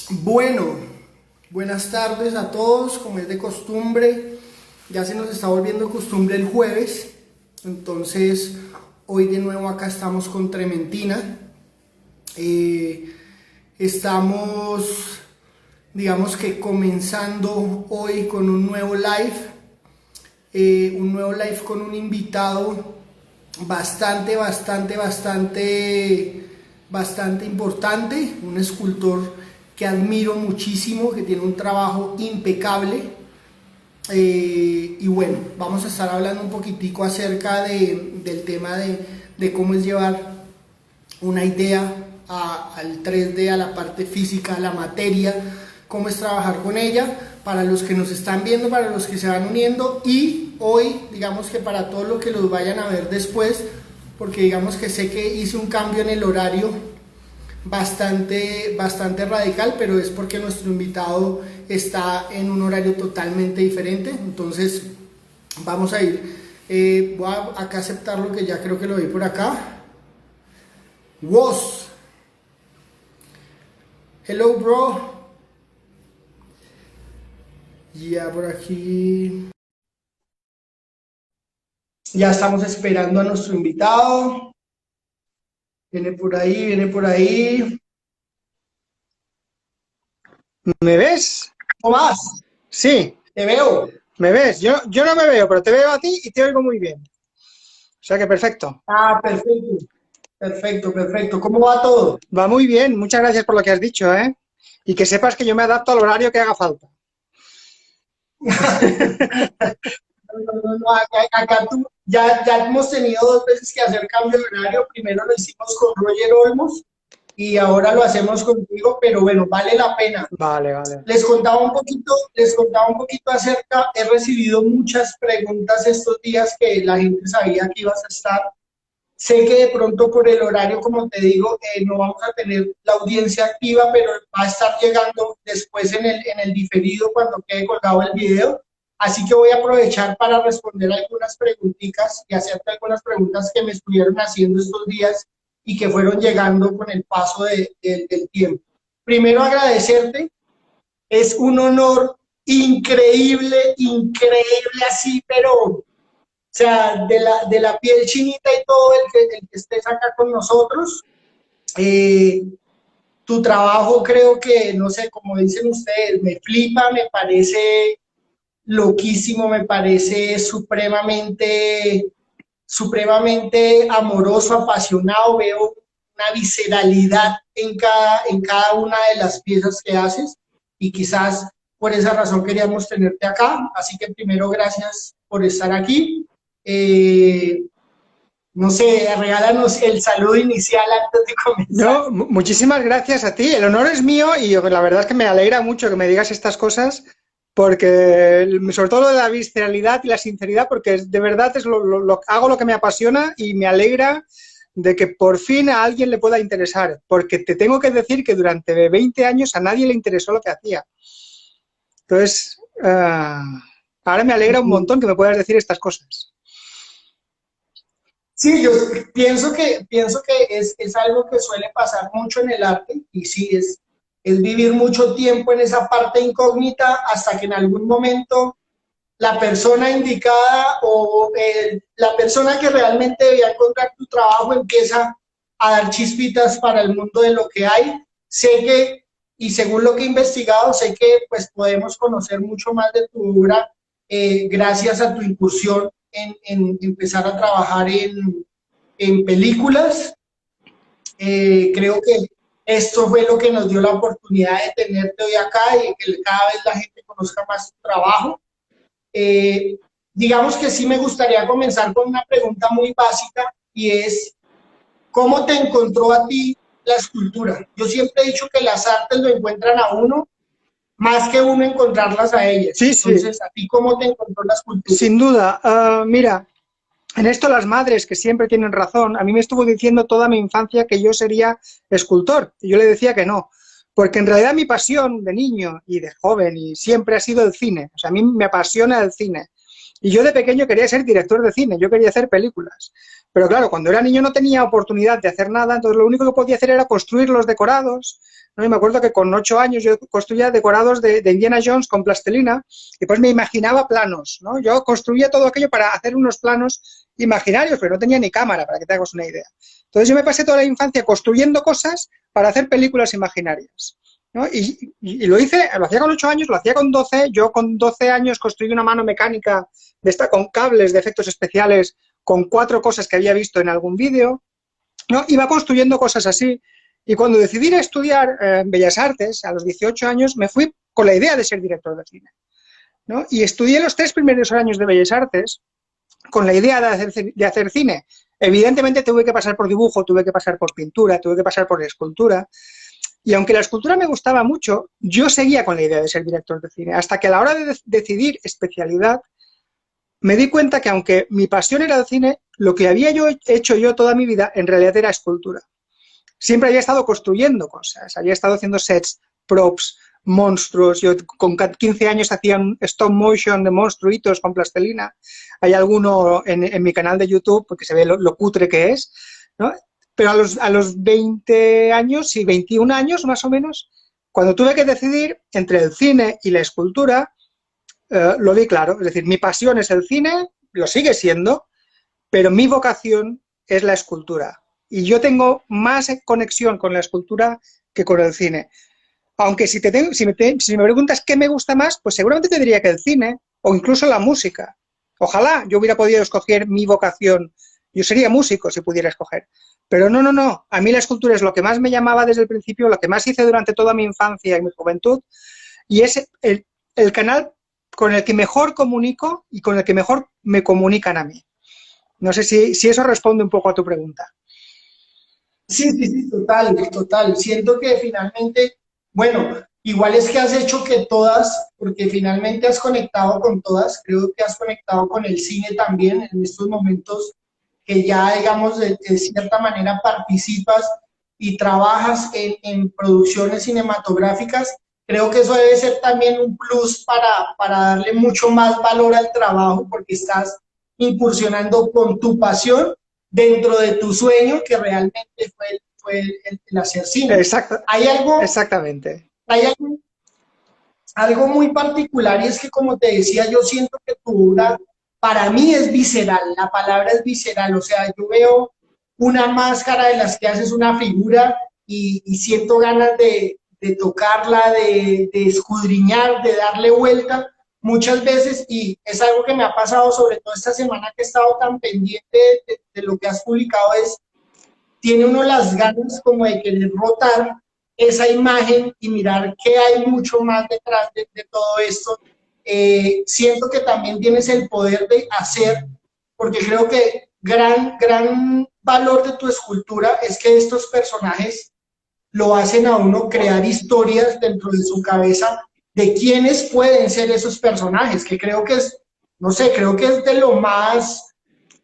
Bueno, buenas tardes a todos, como es de costumbre, ya se nos está volviendo costumbre el jueves, entonces hoy de nuevo acá estamos con Trementina. Eh, Estamos, digamos que comenzando hoy con un nuevo live con un invitado bastante importante, un escultor que admiro muchísimo, que tiene un trabajo impecable. Y bueno, vamos a estar hablando un poquitico acerca del tema de cómo es llevar una idea al 3D, a la parte física, a la materia, cómo es trabajar con ella, para los que nos están viendo, para los que se van uniendo y hoy, digamos que para todos los que los vayan a ver después, porque digamos que sé que hice un cambio en el horario bastante radical, pero es porque nuestro invitado está en un horario totalmente diferente, entonces vamos a ir, voy a acá aceptar lo que ya creo que lo vi por acá. Was, hello bro, ya por aquí, ya estamos esperando a nuestro invitado, viene por ahí, ¿Me ves? ¿cómo vas? Sí, Te veo. me ves. Yo no me veo, pero te veo a ti y te oigo muy bien. O sea que perfecto. Ah, perfecto, perfecto, perfecto, ¿cómo va todo? Va muy bien. Muchas gracias por lo que has dicho, ¿eh? Y que sepas que yo me adapto al horario que haga falta. No, acá tú, ya hemos tenido dos veces que hacer cambio de horario. Primero lo hicimos con Roger Olmos y ahora lo hacemos contigo, pero bueno, vale la pena. Vale, vale. Les contaba un poquito acerca, he recibido muchas preguntas estos días que la gente sabía que ibas a estar. Sé que de pronto por el horario, como te digo, no vamos a tener la audiencia activa, pero va a estar llegando después en el diferido cuando quede colgado el video. Así que voy a aprovechar para responder algunas preguntitas y hacerte algunas preguntas que me estuvieron haciendo estos días y que fueron llegando con el paso del tiempo. Primero agradecerte, es un honor increíble, increíble así, pero sea, de la piel chinita y todo el que estés acá con nosotros. Eh, Tu trabajo creo que, no sé, como dicen ustedes, me flipa, me parece loquísimo, me parece supremamente amoroso, apasionado, veo una visceralidad en cada una de las piezas que haces y quizás por esa razón queríamos tenerte acá. Así que primero, gracias por estar aquí. Eh, no sé, regálanos el saludo inicial antes de comenzar. No, muchísimas gracias a ti. El honor es mío y la verdad es que me alegra mucho que me digas estas cosas porque, sobre todo lo de la visceralidad y la sinceridad, porque de verdad es hago lo que me apasiona y me alegra de que por fin a alguien le pueda interesar, porque te tengo que decir que durante 20 años a nadie le interesó lo que hacía. Entonces, ahora me alegra un montón que me puedas decir estas cosas. Sí, yo pienso que es algo que suele pasar mucho en el arte y sí, es vivir mucho tiempo en esa parte incógnita hasta que en algún momento la persona indicada o la persona que realmente debía encontrar tu trabajo empieza a dar chispitas para el mundo de lo que hay. Sé que, y según lo que he investigado, sé que pues podemos conocer mucho más de tu obra gracias a tu incursión en empezar a trabajar en películas. Creo que esto fue lo que nos dio la oportunidad de tenerte hoy acá y que cada vez la gente conozca más tu trabajo. Eh, digamos que sí me gustaría comenzar con una pregunta muy básica y es, ¿cómo te encontró a ti la escultura? Yo siempre he dicho que las artes lo encuentran a uno más que uno encontrarlas a ellas. Sí, sí, Entonces, ¿a ti cómo te encontró la escultura? sin duda. Mira, en esto las madres, que siempre tienen razón, a mí me estuvo diciendo toda mi infancia que yo sería escultor, y yo le decía que no, porque en realidad mi pasión de niño y de joven y siempre ha sido el cine, o sea, a mí me apasiona el cine, y yo de pequeño quería ser director de cine, yo quería hacer películas, pero claro, cuando era niño no tenía oportunidad de hacer nada, entonces lo único que podía hacer era construir los decorados, ¿no? Y me acuerdo que con 8 años yo construía decorados de Indiana Jones con plastilina y pues me imaginaba planos, ¿no? Yo construía todo aquello para hacer unos planos imaginarios, pero no tenía ni cámara, para que te hagas una idea. Entonces yo me pasé toda la infancia construyendo cosas para hacer películas imaginarias, ¿no? Y lo hice, lo hacía con 8 años, lo hacía con 12, yo con 12 años construí una mano mecánica de esta con cables de efectos especiales con 4 cosas que había visto en algún vídeo, ¿no? Iba construyendo cosas así. Y cuando decidí ir a estudiar Bellas Artes, a los 18 años, me fui con la idea de ser director de cine, ¿no? Y estudié los 3 primeros años de Bellas Artes con la idea de hacer cine. Evidentemente tuve que pasar por dibujo, tuve que pasar por pintura, tuve que pasar por escultura. Y aunque la escultura me gustaba mucho, yo seguía con la idea de ser director de cine. Hasta que a la hora de decidir especialidad, me di cuenta que aunque mi pasión era el cine, lo que había hecho yo toda mi vida en realidad era escultura. Siempre había estado construyendo cosas, había estado haciendo sets, props, monstruos. Yo con 15 años hacía un stop motion de monstruitos con plastilina. Hay alguno en mi canal de YouTube porque se ve lo cutre que es, ¿no? Pero a los 20 años, sí, 21 años más o menos, cuando tuve que decidir entre el cine y la escultura, lo vi claro. Es decir, mi pasión es el cine, lo sigue siendo, pero mi vocación es la escultura. Y yo tengo más conexión con la escultura que con el cine. Aunque si me preguntas qué me gusta más, pues seguramente te diría que el cine o incluso la música. Ojalá yo hubiera podido escoger mi vocación. Yo sería músico si pudiera escoger. Pero no. A mí la escultura es lo que más me llamaba desde el principio, lo que más hice durante toda mi infancia y mi juventud. Y es el canal con el que mejor comunico y con el que mejor me comunican a mí. No sé si eso responde un poco a tu pregunta. Sí, total. Siento que finalmente, bueno, igual es que has hecho que todas, porque finalmente has conectado con todas, creo que has conectado con el cine también en estos momentos que ya, digamos, de cierta manera participas y trabajas en producciones cinematográficas. Creo que eso debe ser también un plus para darle mucho más valor al trabajo, porque estás incursionando con tu pasión dentro de tu sueño, que realmente fue el hacer cine. Exacto, Hay algo, exactamente. hay algo muy particular y es que, como te decía, yo siento que tu obra para mí es visceral, la palabra es visceral, o sea, yo veo una máscara de las que haces una figura y siento ganas de tocarla, de escudriñar, de darle vuelta muchas veces y es algo que me ha pasado sobre todo esta semana que he estado tan pendiente de lo que has publicado, es tiene uno las ganas como de querer rotar esa imagen y mirar qué hay mucho más detrás de todo esto. Siento que también tienes el poder de hacer, porque creo que gran valor de tu escultura es que estos personajes lo hacen a uno crear historias dentro de su cabeza de quiénes pueden ser esos personajes, que creo que es, no sé, creo que es de lo más,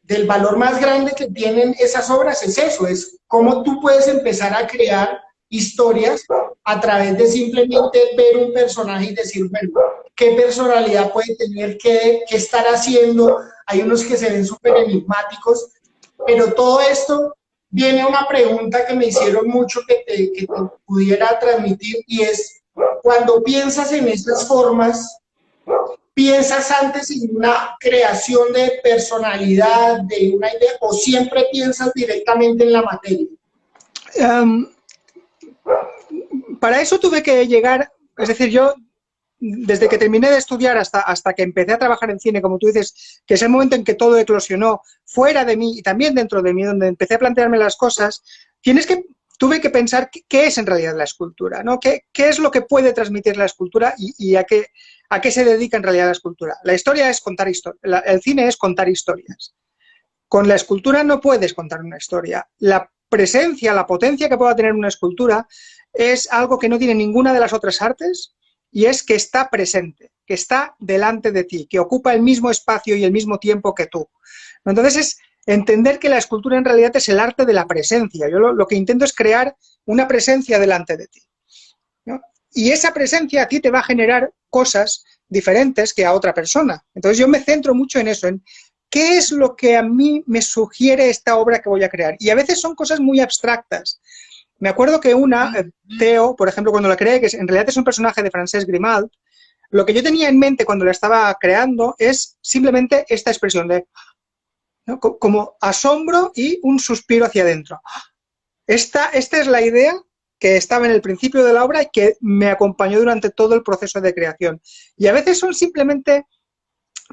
del valor más grande que tienen esas obras, es eso, es cómo tú puedes empezar a crear historias a través de simplemente ver un personaje y decir, bueno, qué personalidad puede tener, qué estar haciendo. Hay unos que se ven súper enigmáticos, pero todo esto viene una pregunta que me hicieron mucho que te pudiera transmitir y es, cuando piensas en estas formas, ¿piensas antes en una creación de personalidad, de una idea, o siempre piensas directamente en la materia? Um, para eso tuve que llegar, es decir, yo desde que terminé de estudiar hasta que empecé a trabajar en cine, como tú dices, que es el momento en que todo eclosionó fuera de mí y también dentro de mí, donde empecé a plantearme las cosas, tuve que pensar qué es en realidad la escultura, ¿no? ¿Qué es lo que puede transmitir la escultura y a qué se dedica en realidad la escultura? La historia es contar historias, el cine es contar historias. Con la escultura no puedes contar una historia. La presencia, la potencia que pueda tener una escultura es algo que no tiene ninguna de las otras artes, y es que está presente, que está delante de ti, que ocupa el mismo espacio y el mismo tiempo que tú. Entonces es entender que la escultura en realidad es el arte de la presencia. Yo lo que intento es crear una presencia delante de ti, ¿no? Y esa presencia a ti te va a generar cosas diferentes que a otra persona. Entonces yo me centro mucho en eso, en qué es lo que a mí me sugiere esta obra que voy a crear. Y a veces son cosas muy abstractas. Me acuerdo que Theo, por ejemplo, cuando la creé, que en realidad es un personaje de Francesc Grimald, lo que yo tenía en mente cuando la estaba creando es simplemente esta expresión de, ¿no?, como asombro y un suspiro hacia adentro. Esta es la idea que estaba en el principio de la obra y que me acompañó durante todo el proceso de creación. Y a veces son simplemente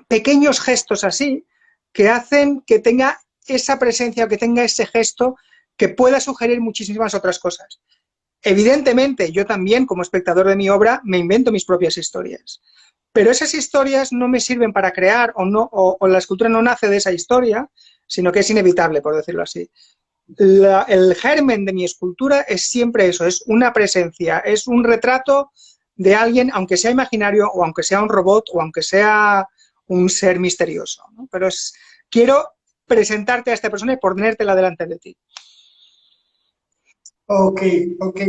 pequeños gestos así que hacen que tenga esa presencia, que tenga ese gesto que pueda sugerir muchísimas otras cosas. Evidentemente, yo también, como espectador de mi obra, me invento mis propias historias. Pero esas historias no me sirven para crear o la escultura no nace de esa historia, sino que es inevitable, por decirlo así. El germen de mi escultura es siempre eso, es una presencia, es un retrato de alguien, aunque sea imaginario o aunque sea un robot o aunque sea un ser misterioso, ¿no? Pero quiero presentarte a esta persona y ponértela delante de ti. Ok, ok.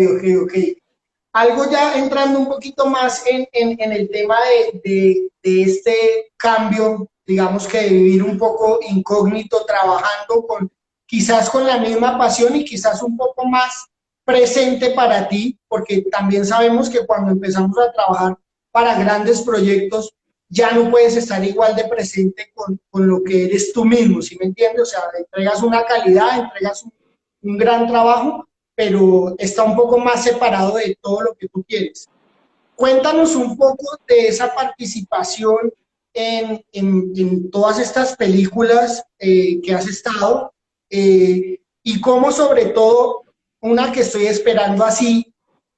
Algo ya entrando un poquito más en el tema de este cambio, digamos que de vivir un poco incógnito, trabajando quizás con la misma pasión y quizás un poco más presente para ti, porque también sabemos que cuando empezamos a trabajar para grandes proyectos, ya no puedes estar igual de presente con lo que eres tú mismo, ¿sí me entiendes? O sea, entregas una calidad, entregas un gran trabajo, pero está un poco más separado de todo lo que tú quieres. Cuéntanos un poco de esa participación en todas estas películas que has estado y cómo sobre todo una que estoy esperando así,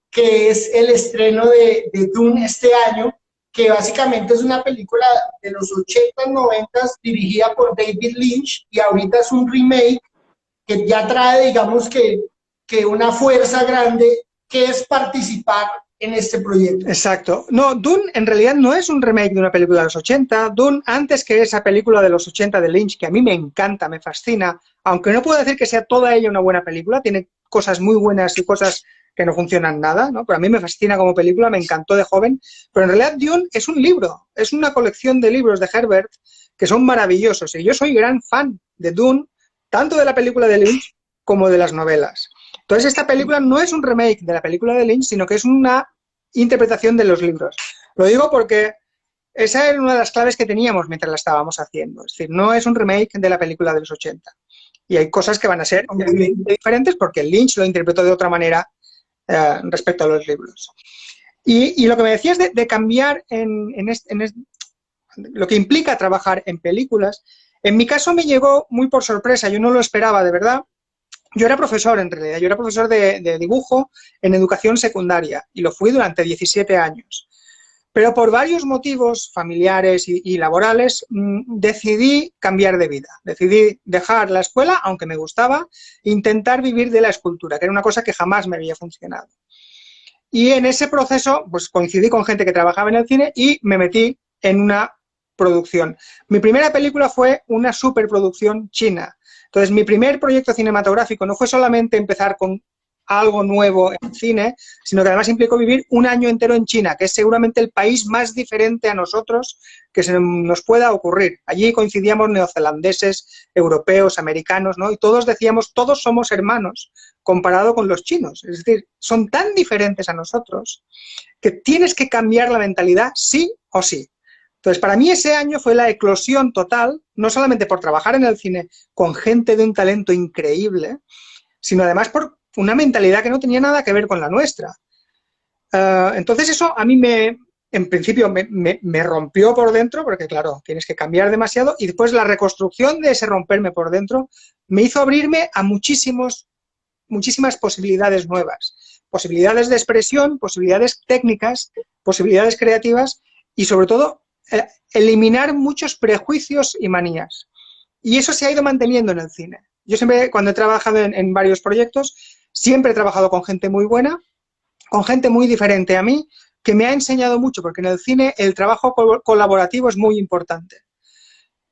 que es el estreno de Dune este año, que básicamente es una película de los 80, 90 dirigida por David Lynch y ahorita es un remake que ya trae, digamos que una fuerza grande que es participar en este proyecto. Exacto. No, Dune en realidad no es un remake de una película de los 80. Dune, antes que esa película de los 80 de Lynch, que a mí me encanta, me fascina, aunque no puedo decir que sea toda ella una buena película, tiene cosas muy buenas y cosas que no funcionan nada, ¿no? Pero a mí me fascina como película, me encantó de joven. Pero en realidad Dune es un libro, es una colección de libros de Herbert que son maravillosos. Y yo soy gran fan de Dune, tanto de la película de Lynch como de las novelas. Entonces esta película no es un remake de la película de Lynch, sino que es una interpretación de los libros. Lo digo porque esa era una de las claves que teníamos mientras la estábamos haciendo. Es decir, no es un remake de la película de los 80. Y hay cosas que van a ser diferentes porque Lynch lo interpretó de otra manera respecto a los libros. Y lo que me decías de cambiar lo que implica trabajar en películas, en mi caso me llegó muy por sorpresa, yo no lo esperaba de verdad. Yo era profesor, en realidad, yo era profesor de dibujo en educación secundaria y lo fui durante 17 años. Pero por varios motivos familiares y laborales decidí cambiar de vida. Decidí dejar la escuela, aunque me gustaba, e intentar vivir de la escultura, que era una cosa que jamás me había funcionado. Y en ese proceso pues coincidí con gente que trabajaba en el cine y me metí en una producción. Mi primera película fue una superproducción china. Entonces, mi primer proyecto cinematográfico no fue solamente empezar con algo nuevo en cine, sino que además implicó vivir un año entero en China, que es seguramente el país más diferente a nosotros que se nos pueda ocurrir. Allí coincidíamos neozelandeses, europeos, americanos, ¿no? Y todos decíamos, todos somos hermanos, comparado con los chinos. Es decir, son tan diferentes a nosotros que tienes que cambiar la mentalidad sí o sí. Entonces, para mí ese año fue la eclosión total, no solamente por trabajar en el cine con gente de un talento increíble, sino además por una mentalidad que no tenía nada que ver con la nuestra. Entonces eso a mí en principio me rompió por dentro, porque claro, tienes que cambiar demasiado, y después la reconstrucción de ese romperme por dentro me hizo abrirme a muchísimas posibilidades nuevas. Posibilidades de expresión, posibilidades técnicas, posibilidades creativas y sobre todo eliminar muchos prejuicios y manías. Y eso se ha ido manteniendo en el cine. Yo siempre, cuando he trabajado en varios proyectos, siempre he trabajado con gente muy buena, con gente muy diferente a mí, que me ha enseñado mucho, porque en el cine el trabajo colaborativo es muy importante.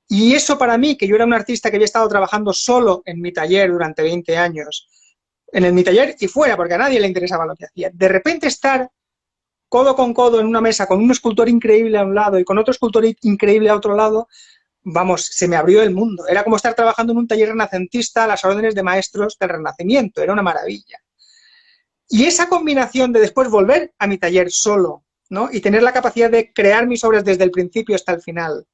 Y eso para mí, que yo era un artista que había estado trabajando solo en mi taller durante 20 años, en mi taller y fuera, porque a nadie le interesaba lo que hacía, de repente estar codo con codo en una mesa con un escultor increíble a un lado y con otro escultor increíble a otro lado, vamos, se me abrió el mundo. Era como estar trabajando en un taller renacentista a las órdenes de maestros del Renacimiento. Era una maravilla. Y esa combinación de después volver a mi taller solo, ¿no? Y tener la capacidad de crear mis obras desde el principio hasta el final.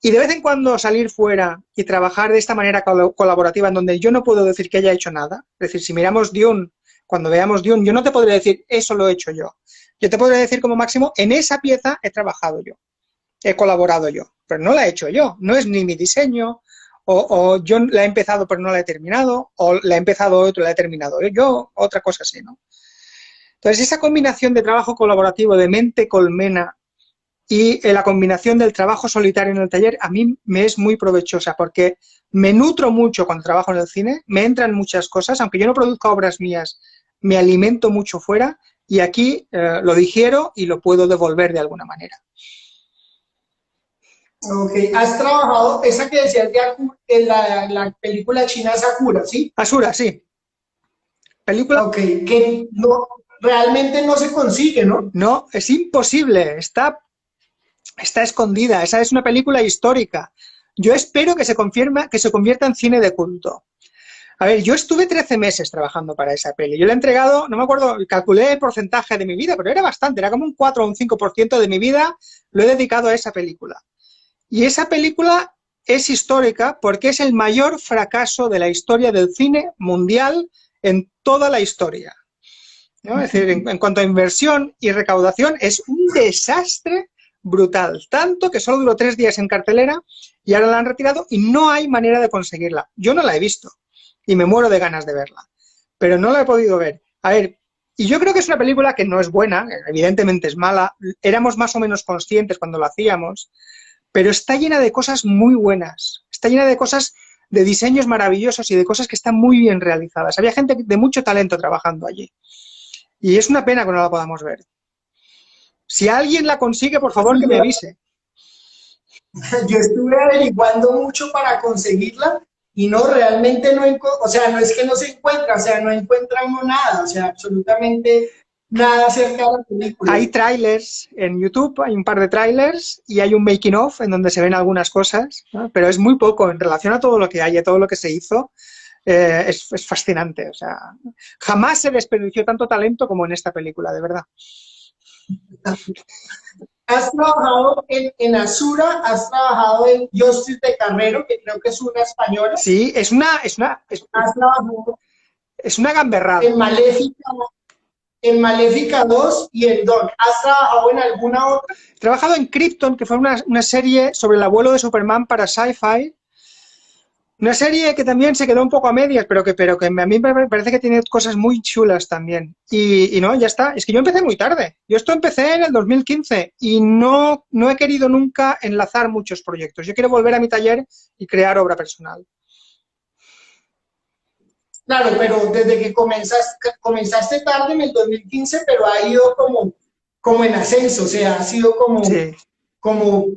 Y de vez en cuando salir fuera y trabajar de esta manera colaborativa, en donde yo no puedo decir que haya hecho nada. Es decir, si miramos Dune, cuando veamos Dune, yo no te podré decir, eso lo he hecho yo. Yo te podré decir como máximo, en esa pieza he trabajado yo, he colaborado yo, pero no la he hecho yo. No es ni mi diseño, o yo la he empezado pero no la he terminado, o la he empezado otro y la he terminado yo, otra cosa así, ¿no? Entonces, esa combinación de trabajo colaborativo, de mente colmena, y la combinación del trabajo solitario en el taller a mí me es muy provechosa porque me nutro mucho cuando trabajo en el cine, me entran muchas cosas, aunque yo no produzca obras mías, me alimento mucho fuera y aquí lo digiero y lo puedo devolver de alguna manera. Ok, has trabajado, esa que decías de en la película china Sakura, ¿sí? Asura, sí. Película. Ok, que no, realmente no se consigue, ¿no? No, es imposible, está escondida, esa es una película histórica. Yo espero que se convierta en cine de culto. A ver, yo estuve 13 meses trabajando para esa peli. Yo le he entregado, no me acuerdo, calculé el porcentaje de mi vida, pero era bastante, era como un 4 o un 5% de mi vida lo he dedicado a esa película. Y esa película es histórica porque es el mayor fracaso de la historia del cine mundial en toda la historia, ¿no? Es decir, en cuanto a inversión y recaudación, es un desastre brutal. Tanto que solo duró 3 días en cartelera y ahora la han retirado y no hay manera de conseguirla. Yo no la he visto y me muero de ganas de verla, pero no la he podido ver. A ver, y yo creo que es una película que no es buena, evidentemente es mala, éramos más o menos conscientes cuando lo hacíamos, pero está llena de cosas muy buenas, está llena de cosas, de diseños maravillosos y de cosas que están muy bien realizadas. Había gente de mucho talento trabajando allí. Y es una pena que no la podamos ver. Si alguien la consigue, por favor, que me avise. Yo estuve averiguando mucho para conseguirla y no, realmente no, o sea, no es que no se encuentra, o sea, no encontramos nada, o sea, absolutamente nada acerca de la película. Hay trailers en YouTube, hay un par de trailers y hay un making of en donde se ven algunas cosas, ¿no? Pero es muy poco en relación a todo lo que hay, a todo lo que se hizo. Es fascinante, o sea, jamás se desperdició tanto talento como en esta película, de verdad. Has trabajado en Asura, has trabajado en Justice de Carrero, que creo que es una española. Sí, Has trabajado es una gamberrada. En Maléfica 2 y en Don. ¿Has trabajado en alguna otra? He trabajado en Krypton, que fue una serie sobre el abuelo de Superman para Sci-Fi. Una serie que también se quedó un poco a medias, pero que a mí me parece que tiene cosas muy chulas también. Y no, ya está. Es que yo empecé muy tarde. Yo esto empecé en el 2015 y no he querido nunca enlazar muchos proyectos. Yo quiero volver a mi taller y crear obra personal. Claro, pero desde que comenzaste tarde en el 2015, pero ha ido como en ascenso, o sea, ha sido Sí. como,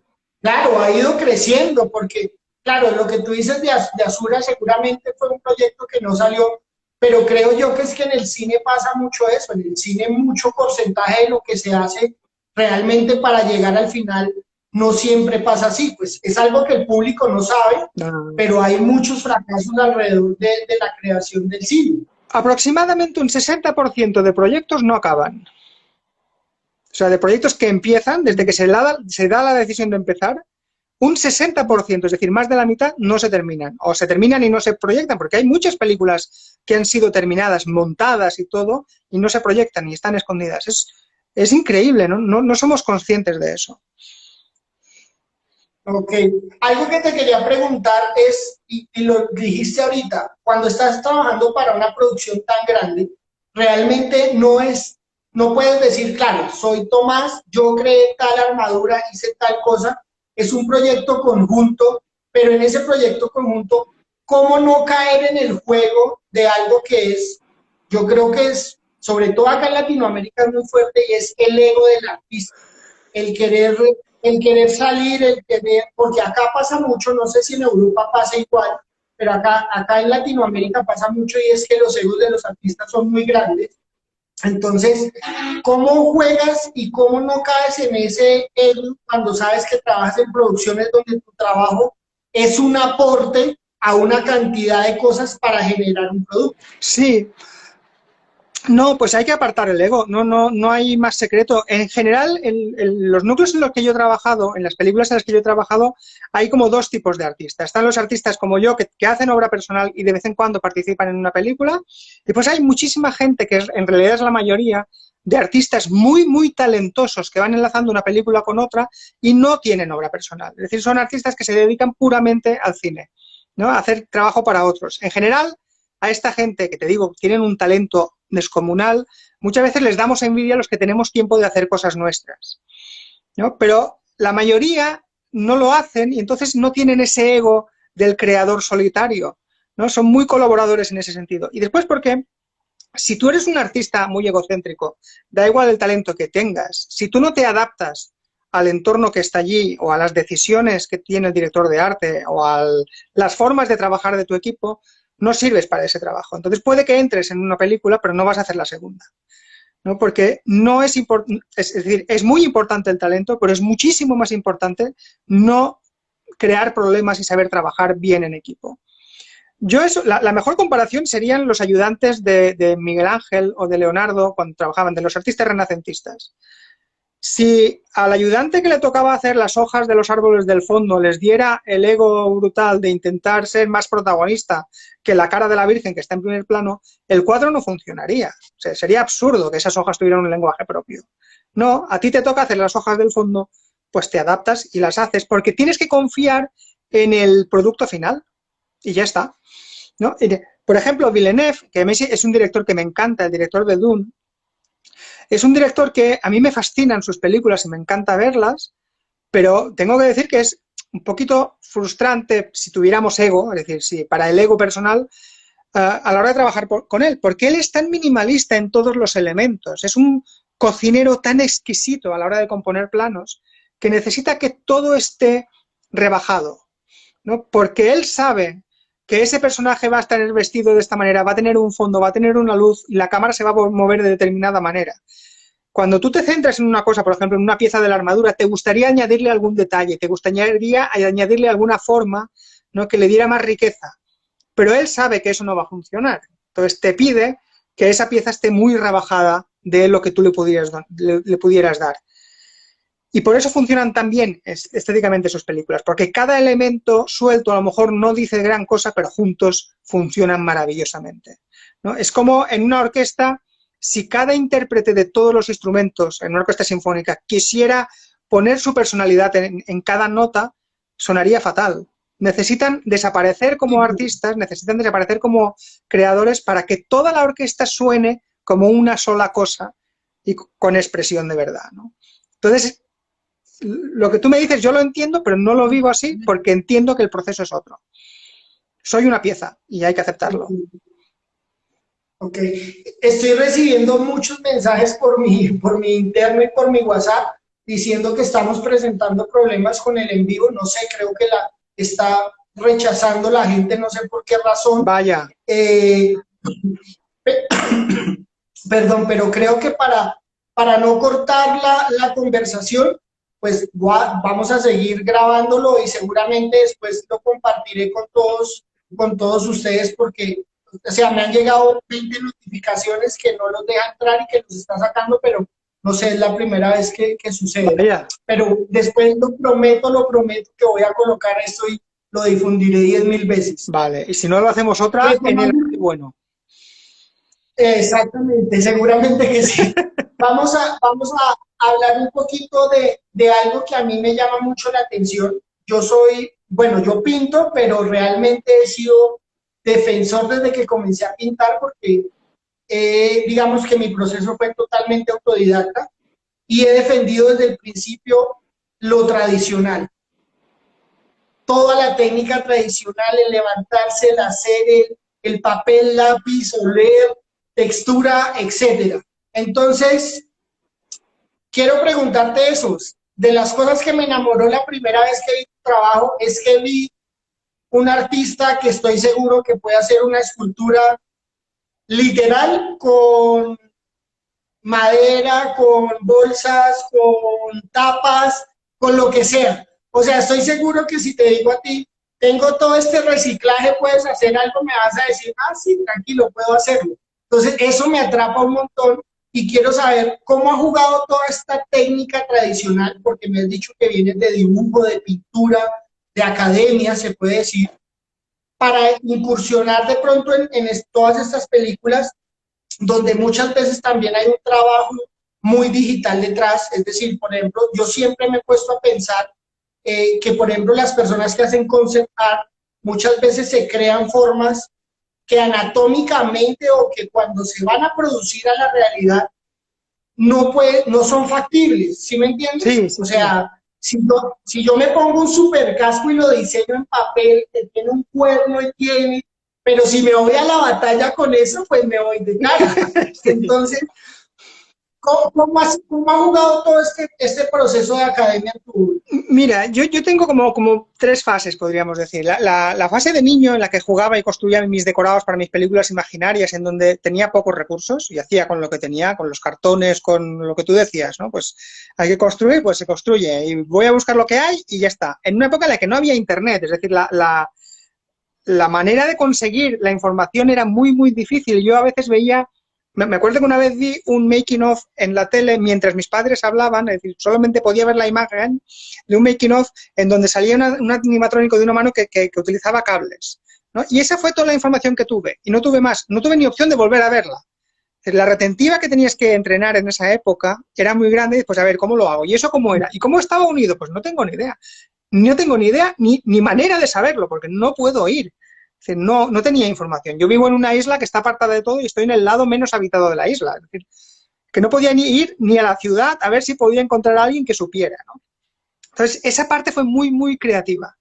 claro, ha ido creciendo, porque, claro, lo que tú dices de Azura seguramente fue un proyecto que no salió, pero creo yo que es que en el cine pasa mucho eso, en el cine mucho porcentaje de lo que se hace realmente para llegar al final no siempre pasa así, pues es algo que el público no sabe, pero hay muchos fracasos alrededor de la creación del cine. Aproximadamente un 60% de proyectos no acaban. O sea, de proyectos que empiezan, desde que se da la decisión de empezar, un 60%, es decir, más de la mitad, no se terminan. O se terminan y no se proyectan, porque hay muchas películas que han sido terminadas, montadas y todo, y no se proyectan y están escondidas. Es increíble, ¿no? No somos conscientes de eso. Ok. Algo que te quería preguntar es, y lo dijiste ahorita, cuando estás trabajando para una producción tan grande, realmente no puedes decir, claro, soy Tomás, yo creé tal armadura, hice tal cosa, es un proyecto conjunto, pero en ese proyecto conjunto, ¿cómo no caer en el juego de algo que es, yo creo que es, sobre todo acá en Latinoamérica es muy fuerte y es el ego del artista, el querer salir, el querer, porque acá pasa mucho, no sé si en Europa pasa igual, pero acá en Latinoamérica pasa mucho y es que los egos de los artistas son muy grandes. Entonces, ¿cómo juegas y cómo no caes en ese ego cuando sabes que trabajas en producciones donde tu trabajo es un aporte a una cantidad de cosas para generar un producto? Sí. No, pues hay que apartar el ego, no hay más secreto. En general, los núcleos en los que yo he trabajado, en las películas en las que yo he trabajado, hay como dos tipos de artistas. Están los artistas como yo, que hacen obra personal y de vez en cuando participan en una película, y pues hay muchísima gente, que en realidad es la mayoría, de artistas muy talentosos que van enlazando una película con otra y no tienen obra personal. Es decir, son artistas que se dedican puramente al cine, ¿no? A hacer trabajo para otros. En general, a esta gente que te digo, tienen un talento descomunal, muchas veces les damos envidia a los que tenemos tiempo de hacer cosas nuestras, ¿no? Pero la mayoría no lo hacen y entonces no tienen ese ego del creador solitario, ¿no? Son muy colaboradores en ese sentido. Y después, porque si tú eres un artista muy egocéntrico, da igual el talento que tengas, si tú no te adaptas al entorno que está allí o a las decisiones que tiene el director de arte o a las formas de trabajar de tu equipo, no sirves para ese trabajo. Entonces puede que entres en una película, pero no vas a hacer la segunda, ¿no? Porque no es importante, es decir, es muy importante el talento, pero es muchísimo más importante no crear problemas y saber trabajar bien en equipo. Yo eso, la mejor comparación serían los ayudantes de Miguel Ángel o de Leonardo cuando trabajaban, de los artistas renacentistas. Si al ayudante que le tocaba hacer las hojas de los árboles del fondo les diera el ego brutal de intentar ser más protagonista que la cara de la Virgen que está en primer plano, el cuadro no funcionaría. O sea, sería absurdo que esas hojas tuvieran un lenguaje propio. No, a ti te toca hacer las hojas del fondo, pues te adaptas y las haces porque tienes que confiar en el producto final y ya está, ¿no? Por ejemplo, Villeneuve, que a mí es un director que me encanta, el director de Dune, es un director que a mí me fascinan sus películas y me encanta verlas, pero tengo que decir que es un poquito frustrante si tuviéramos ego, es decir, si para el ego personal, a la hora de trabajar con él, porque él es tan minimalista en todos los elementos, es un cocinero tan exquisito a la hora de componer planos, que necesita que todo esté rebajado, ¿no? Porque él sabe que ese personaje va a estar vestido de esta manera, va a tener un fondo, va a tener una luz y la cámara se va a mover de determinada manera. Cuando tú te centras en una cosa, por ejemplo, en una pieza de la armadura, te gustaría añadirle algún detalle, te gustaría añadirle alguna forma, ¿no? Que le diera más riqueza. Pero él sabe que eso no va a funcionar. Entonces te pide que esa pieza esté muy rebajada de lo que tú le pudieras dar. Y por eso funcionan tan bien estéticamente sus películas, porque cada elemento suelto a lo mejor no dice gran cosa, pero juntos funcionan maravillosamente, ¿no? Es como en una orquesta, si cada intérprete de todos los instrumentos en una orquesta sinfónica quisiera poner su personalidad en cada nota, sonaría fatal. Necesitan desaparecer como artistas, necesitan desaparecer como creadores para que toda la orquesta suene como una sola cosa y con expresión de verdad, ¿no? Entonces, lo que tú me dices yo lo entiendo, pero no lo vivo así porque entiendo que el proceso es otro. Soy una pieza y hay que aceptarlo. Ok, estoy recibiendo muchos mensajes por mi interno y por mi WhatsApp diciendo que estamos presentando problemas con el en vivo. No sé, creo que la está rechazando la gente, no sé por qué razón. Vaya. Perdón, pero creo que para no cortar la conversación, pues vamos a seguir grabándolo y seguramente después lo compartiré con todos ustedes porque, o sea, me han llegado 20 notificaciones que no los deja entrar y que los está sacando, pero no sé, es la primera vez que sucede. Vaya. Pero después lo prometo que voy a colocar esto y lo difundiré 10.000 veces. Vale, y si no lo hacemos otra, en el bueno. Exactamente, seguramente que sí. Vamos a hablar un poquito de algo que a mí me llama mucho la atención. Yo soy, bueno, yo pinto, pero realmente he sido defensor desde que comencé a pintar porque digamos que mi proceso fue totalmente autodidacta y he defendido desde el principio lo tradicional. Toda la técnica tradicional, el levantarse, el hacer, el papel, lápiz, oler, textura, etcétera. Entonces, quiero preguntarte eso. De las cosas que me enamoró la primera vez que vi tu trabajo es que vi un artista que estoy seguro que puede hacer una escultura literal con madera, con bolsas, con tapas, con lo que sea. O sea, estoy seguro que si te digo a ti, tengo todo este reciclaje, puedes hacer algo, me vas a decir, ah, sí, tranquilo, puedo hacerlo. Entonces, eso me atrapa un montón y quiero saber cómo ha jugado toda esta técnica tradicional, porque me has dicho que vienes de dibujo, de pintura, de academia, se puede decir, para incursionar de pronto en todas estas películas donde muchas veces también hay un trabajo muy digital detrás. Es decir, por ejemplo, yo siempre me he puesto a pensar que, por ejemplo, las personas que hacen concept art muchas veces se crean formas que anatómicamente o que cuando se van a producir a la realidad no son factibles, ¿sí me entiendes? Sí, sí, O sí. sea, si yo me pongo un super casco y lo diseño en papel, que tiene un cuerno y tiene, pero si me voy a la batalla con eso, pues me voy de cara. Sí. Entonces, cómo ha jugado todo este proceso de academia en tu... Mira, yo tengo como tres fases, podríamos decir. La fase de niño en la que jugaba y construía mis decorados para mis películas imaginarias, en donde tenía pocos recursos y hacía con lo que tenía, con los cartones, con lo que tú decías, ¿no? Pues hay que construir, pues se construye y voy a buscar lo que hay y ya está. En una época en la que no había internet, es decir, la manera de conseguir la información era muy difícil. Yo a veces veía, me acuerdo que una vez vi un making of en la tele mientras mis padres hablaban, es decir, solamente podía ver la imagen de un making of en donde salía un animatrónico de una mano que utilizaba cables, ¿no? Y esa fue toda la información que tuve, y no tuve más, no tuve ni opción de volver a verla. La retentiva que tenías que entrenar en esa época era muy grande, y pues a ver, ¿cómo lo hago? ¿Y eso cómo era? ¿Y cómo estaba unido? Pues no tengo ni idea. No tengo ni idea ni manera de saberlo, porque no puedo ir. Es decir, no tenía información. Yo vivo en una isla que está apartada de todo y estoy en el lado menos habitado de la isla. Es decir, que no podía ni ir ni a la ciudad a ver si podía encontrar a alguien que supiera, ¿no? Entonces, esa parte fue muy creativa.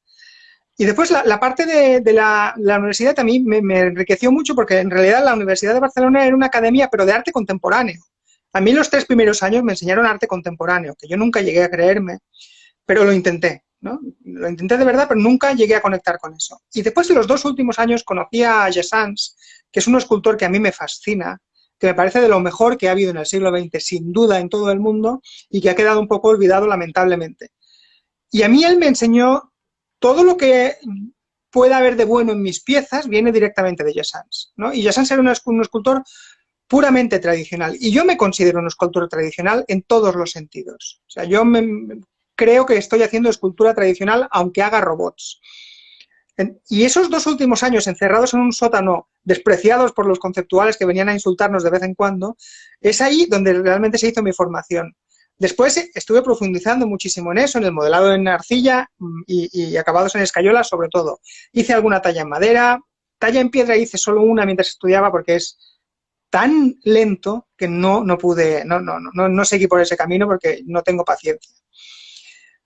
Y después la parte de la universidad también me enriqueció mucho porque en realidad la Universidad de Barcelona era una academia, pero de arte contemporáneo. A mí los 3 primeros años me enseñaron arte contemporáneo, que yo nunca llegué a creerme, pero lo intenté, ¿no? Lo intenté de verdad, pero nunca llegué a conectar con eso. Y después de los 2 últimos años conocí a Jessans, que es un escultor que a mí me fascina, que me parece de lo mejor que ha habido en el siglo XX, sin duda, en todo el mundo, y que ha quedado un poco olvidado, lamentablemente. Y a mí él me enseñó todo lo que pueda haber de bueno en mis piezas, viene directamente de Jessans, ¿no? Y Jessans era un escultor puramente tradicional. Y yo me considero un escultor tradicional en todos los sentidos. O sea, creo que estoy haciendo escultura tradicional aunque haga robots. Y esos 2 últimos años encerrados en un sótano, despreciados por los conceptuales que venían a insultarnos de vez en cuando, es ahí donde realmente se hizo mi formación. Después estuve profundizando muchísimo en eso, en el modelado en arcilla y acabados en escayola sobre todo. Hice alguna talla en madera, talla en piedra hice solo una mientras estudiaba porque es tan lento que no pude, no seguí por ese camino porque no tengo paciencia,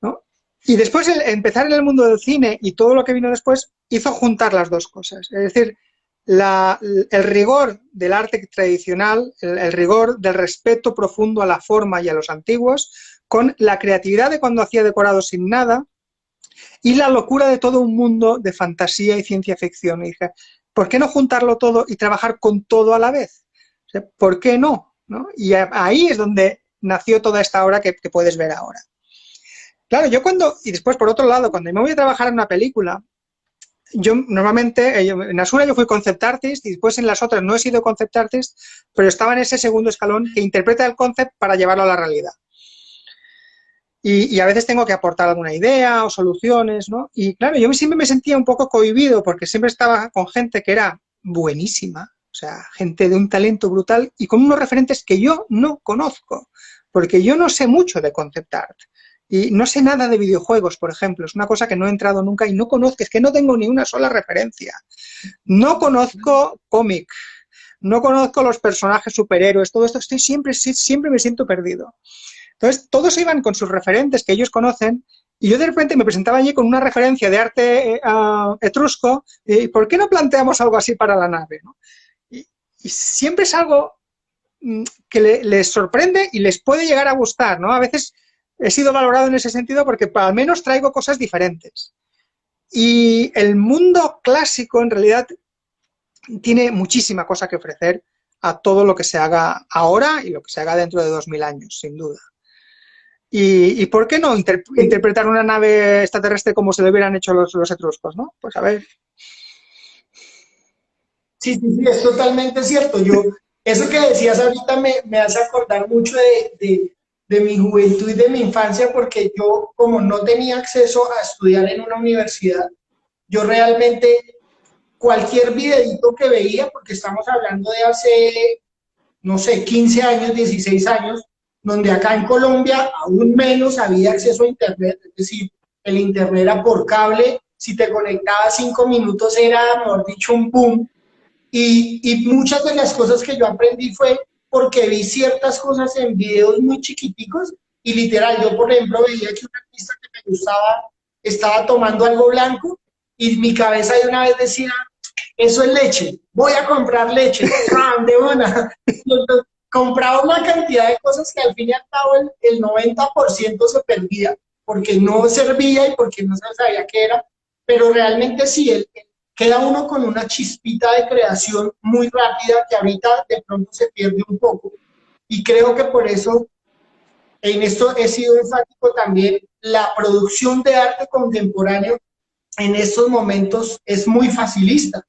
¿no? Y después empezar en el mundo del cine y todo lo que vino después hizo juntar las dos cosas. Es decir, el rigor del arte tradicional, el rigor del respeto profundo a la forma y a los antiguos, con la creatividad de cuando hacía decorados sin nada y la locura de todo un mundo de fantasía y ciencia ficción. Y dije, ¿por qué no juntarlo todo y trabajar con todo a la vez? O sea, ¿por qué no? ¿No? Y ahí es donde nació toda esta obra que puedes ver ahora. Claro, y después por otro lado, cuando me voy a trabajar en una película, yo normalmente, en Asura yo fui concept artist y después en las otras no he sido concept artist, pero estaba en ese segundo escalón que interpreta el concept para llevarlo a la realidad. Y a veces tengo que aportar alguna idea o soluciones, ¿no? Y claro, yo siempre me sentía un poco cohibido porque siempre estaba con gente que era buenísima, o sea, gente de un talento brutal y con unos referentes que yo no conozco, porque yo no sé mucho de concept art. Y no sé nada de videojuegos, por ejemplo, es una cosa que no he entrado nunca y no conozco, es que no tengo ni una sola referencia. No conozco cómic, no conozco los personajes superhéroes, todo esto, siempre me siento perdido. Entonces, todos iban con sus referentes que ellos conocen y yo de repente me presentaba allí con una referencia de arte etrusco y ¿por qué no planteamos algo así para la nave? ¿No? Y siempre es algo que les sorprende y les puede llegar a gustar, ¿no? A veces he sido valorado en ese sentido porque al menos traigo cosas diferentes. Y el mundo clásico en realidad tiene muchísima cosa que ofrecer a todo lo que se haga ahora y lo que se haga dentro de 2000 años, sin duda. ¿Y por qué no interpretar una nave extraterrestre como se lo hubieran hecho los etruscos, ¿no? Pues a ver. Sí, es totalmente cierto. Eso que decías ahorita me hace acordar mucho de mi juventud y de mi infancia, porque yo, como no tenía acceso a estudiar en una universidad, yo realmente cualquier videito que veía, porque estamos hablando de hace, no sé, 15 años, 16 años, donde acá en Colombia aún menos había acceso a Internet, es decir, el Internet era por cable, si te conectabas 5 minutos era, mejor dicho, un boom, y muchas de las cosas que yo aprendí fue porque vi ciertas cosas en videos muy chiquiticos y literal, yo por ejemplo veía que un artista que me gustaba estaba tomando algo blanco y mi cabeza de una vez decía, eso es leche, voy a comprar leche, ¡pam! De una. Entonces, compraba una cantidad de cosas que al fin y al cabo el 90% se perdía porque no servía y porque no se sabía qué era, pero realmente sí, queda uno con una chispita de creación muy rápida que ahorita de pronto se pierde un poco. Y creo que por eso en esto he sido enfático también, la producción de arte contemporáneo en estos momentos es muy facilista.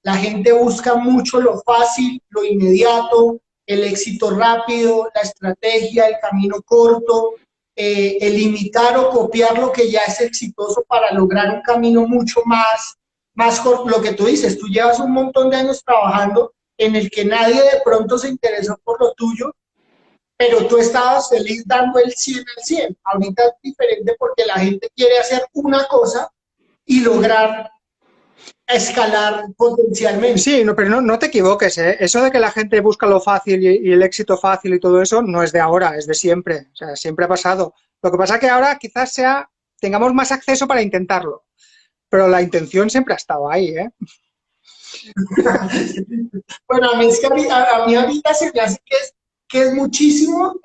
La gente busca mucho lo fácil, lo inmediato, el éxito rápido, la estrategia, el camino corto, el imitar o copiar lo que ya es exitoso para lograr un camino mucho más corto. Lo que tú dices, tú llevas un montón de años trabajando en el que nadie de pronto se interesó por lo tuyo, pero tú estabas feliz dando el 100 al 100. Ahorita es diferente porque la gente quiere hacer una cosa y lograr escalar potencialmente. Sí, no, pero no te equivoques, ¿eh? Eso de que la gente busca lo fácil y el éxito fácil y todo eso no es de ahora, es de siempre. O sea, siempre ha pasado. Lo que pasa es que ahora quizás tengamos más acceso para intentarlo, pero la intención siempre ha estado ahí, ¿eh? Bueno, a mí, es que a mí ahorita se me hace que es muchísimo,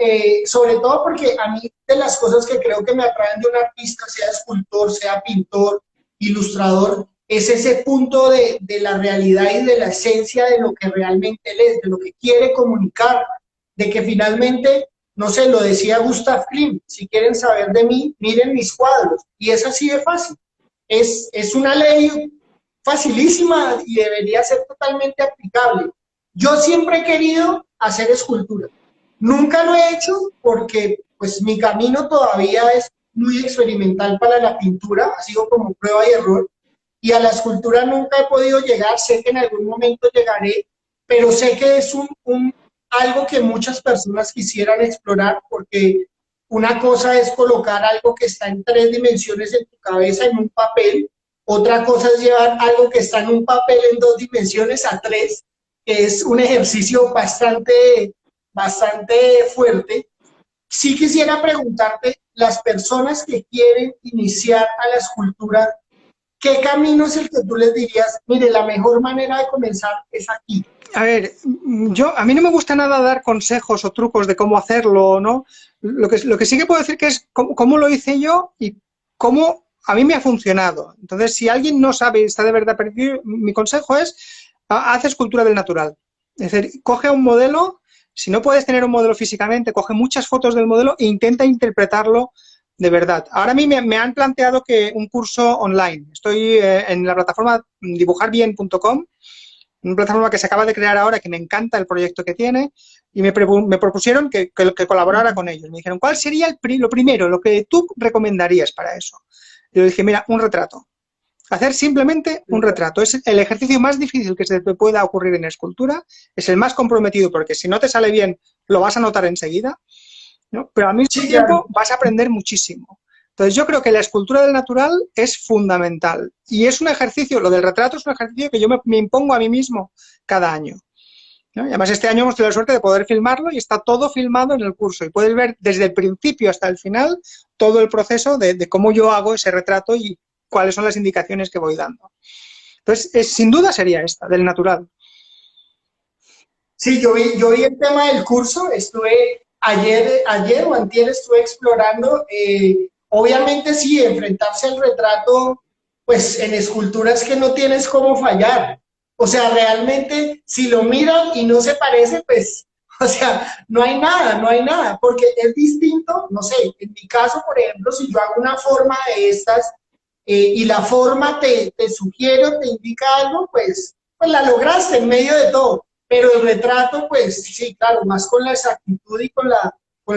sobre todo porque a mí de las cosas que creo que me atraen de un artista, sea escultor, sea pintor, ilustrador, es ese punto de la realidad y de la esencia de lo que realmente él es, de lo que quiere comunicar, de que finalmente, no sé, lo decía Gustav Klimt, si quieren saber de mí, miren mis cuadros, y es así de fácil. Es una ley facilísima y debería ser totalmente aplicable. Yo siempre he querido hacer escultura. Nunca lo he hecho porque pues mi camino todavía es muy experimental para la pintura, ha sido como prueba y error, y a la escultura nunca he podido llegar, sé que en algún momento llegaré, pero sé que es algo que muchas personas quisieran explorar porque una cosa es colocar algo que está en 3 dimensiones en tu cabeza en un papel, otra cosa es llevar algo que está en un papel en 2 dimensiones a 3, que es un ejercicio bastante fuerte. Sí quisiera preguntarte, las personas que quieren iniciar a la escultura, ¿qué camino es el que tú les dirías? Mire, la mejor manera de comenzar es aquí. A ver, a mí no me gusta nada dar consejos o trucos de cómo hacerlo, ¿no? Lo que sí que puedo decir que es cómo lo hice yo y cómo a mí me ha funcionado. Entonces, si alguien no sabe y está de verdad perdido, mi consejo es, haz escultura del natural. Es decir, coge un modelo, si no puedes tener un modelo físicamente, coge muchas fotos del modelo e intenta interpretarlo de verdad. Ahora a mí me han planteado que un curso online. Estoy en la plataforma dibujarbien.com, una plataforma que se acaba de crear ahora, que me encanta el proyecto que tiene, y me propusieron que colaborara con ellos. Me dijeron, ¿cuál sería lo primero, lo que tú recomendarías para eso? Y yo dije, mira, un retrato. Hacer simplemente un retrato. Es el ejercicio más difícil que se te pueda ocurrir en escultura, es el más comprometido, porque si no te sale bien, lo vas a notar enseguida, ¿no? Pero al mismo Sí, tiempo claro. vas a aprender muchísimo. Entonces yo creo que la escultura del natural es fundamental y es un ejercicio, lo del retrato es un ejercicio que yo me impongo a mí mismo cada año, ¿no? Y además este año hemos tenido la suerte de poder filmarlo y está todo filmado en el curso y puedes ver desde el principio hasta el final todo el proceso de cómo yo hago ese retrato y cuáles son las indicaciones que voy dando. Entonces, sin duda sería esta, del natural. Sí, yo vi el tema del curso, estuve ayer o antier estuve explorando, obviamente sí, enfrentarse al retrato, pues en esculturas que no tienes cómo fallar. O sea, realmente si lo miran y no se parece, pues, o sea, no hay nada, porque es distinto, no sé, en mi caso, por ejemplo, si yo hago una forma de estas y la forma te sugiere o te indica algo, pues la lograste en medio de todo, pero el retrato, pues sí, claro, más con la exactitud y con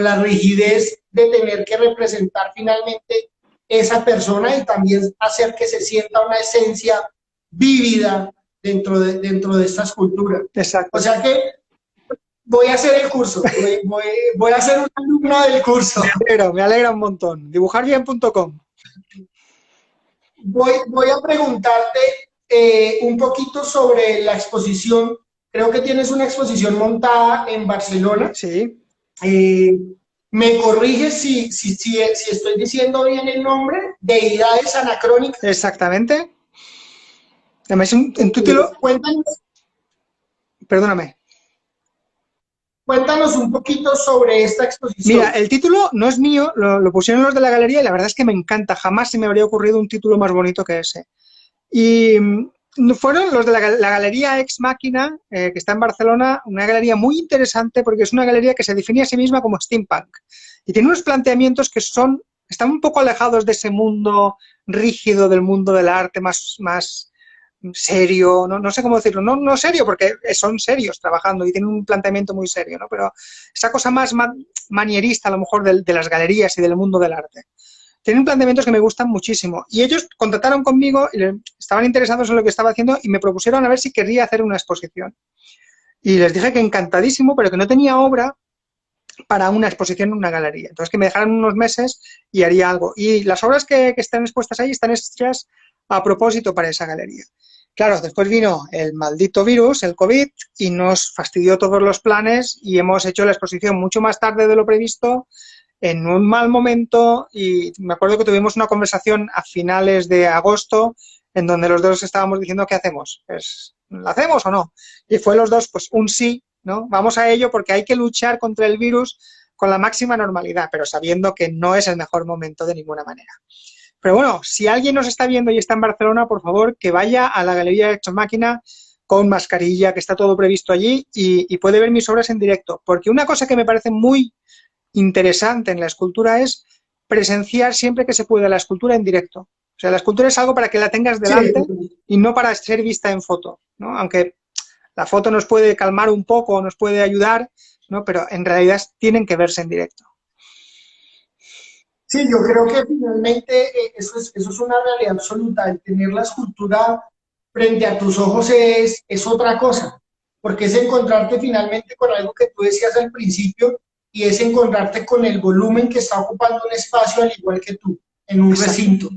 la rigidez de tener que representar finalmente esa persona y también hacer que se sienta una esencia vívida dentro de esta escultura. O Exacto. sea que voy a hacer el curso, voy a ser un alumno del curso. Me alegra un montón. Dibujarbien.com. Voy a preguntarte un poquito sobre la exposición. Creo que tienes una exposición montada en Barcelona. Sí. ¿Me corriges si estoy diciendo bien el nombre? Deidades Anacrónicas. Exactamente. Además, un título... Cuéntanos, Perdóname. cuéntanos un poquito sobre esta exposición. Mira, el título no es mío, lo pusieron los de la galería y la verdad es que me encanta. Jamás se me habría ocurrido un título más bonito que ese. Y fueron los de la Galería Ex Machina, que está en Barcelona, una galería muy interesante porque es una galería que se define a sí misma como steampunk. Y tiene unos planteamientos que están un poco alejados de ese mundo rígido, del mundo del arte más serio, no sé cómo decirlo, no serio porque son serios trabajando y tienen un planteamiento muy serio, ¿no? Pero esa cosa más manierista a lo mejor de las galerías y del mundo del arte. Tienen planteamientos que me gustan muchísimo y ellos contactaron conmigo y estaban interesados en lo que estaba haciendo y me propusieron a ver si querría hacer una exposición. Y les dije que encantadísimo, pero que no tenía obra para una exposición en una galería. Entonces que me dejaran unos meses y haría algo. Y las obras que están expuestas ahí están hechas a propósito para esa galería. Claro, después vino el maldito virus, el COVID, y nos fastidió todos los planes y hemos hecho la exposición mucho más tarde de lo previsto, en un mal momento, y me acuerdo que tuvimos una conversación a finales de agosto en donde los dos estábamos diciendo ¿qué hacemos? Pues, ¿la hacemos o no? Y fue los dos, pues un sí, ¿no? Vamos a ello porque hay que luchar contra el virus con la máxima normalidad, pero sabiendo que no es el mejor momento de ninguna manera. Pero bueno, si alguien nos está viendo y está en Barcelona, por favor, que vaya a la Galería Ex Machina con mascarilla, que está todo previsto allí y puede ver mis obras en directo. Porque una cosa que me parece muy interesante en la escultura es presenciar siempre que se pueda la escultura en directo. O sea, la escultura es algo para que la tengas delante y no para ser vista en foto, ¿no? Aunque la foto nos puede calmar un poco, nos puede ayudar, ¿no? Pero en realidad tienen que verse en directo. Sí, yo creo que finalmente eso es una realidad absoluta. El tener la escultura frente a tus ojos es otra cosa, porque es encontrarte finalmente con algo que tú decías al principio y es encontrarte con el volumen que está ocupando un espacio al igual que tú, en un Exacto. recinto.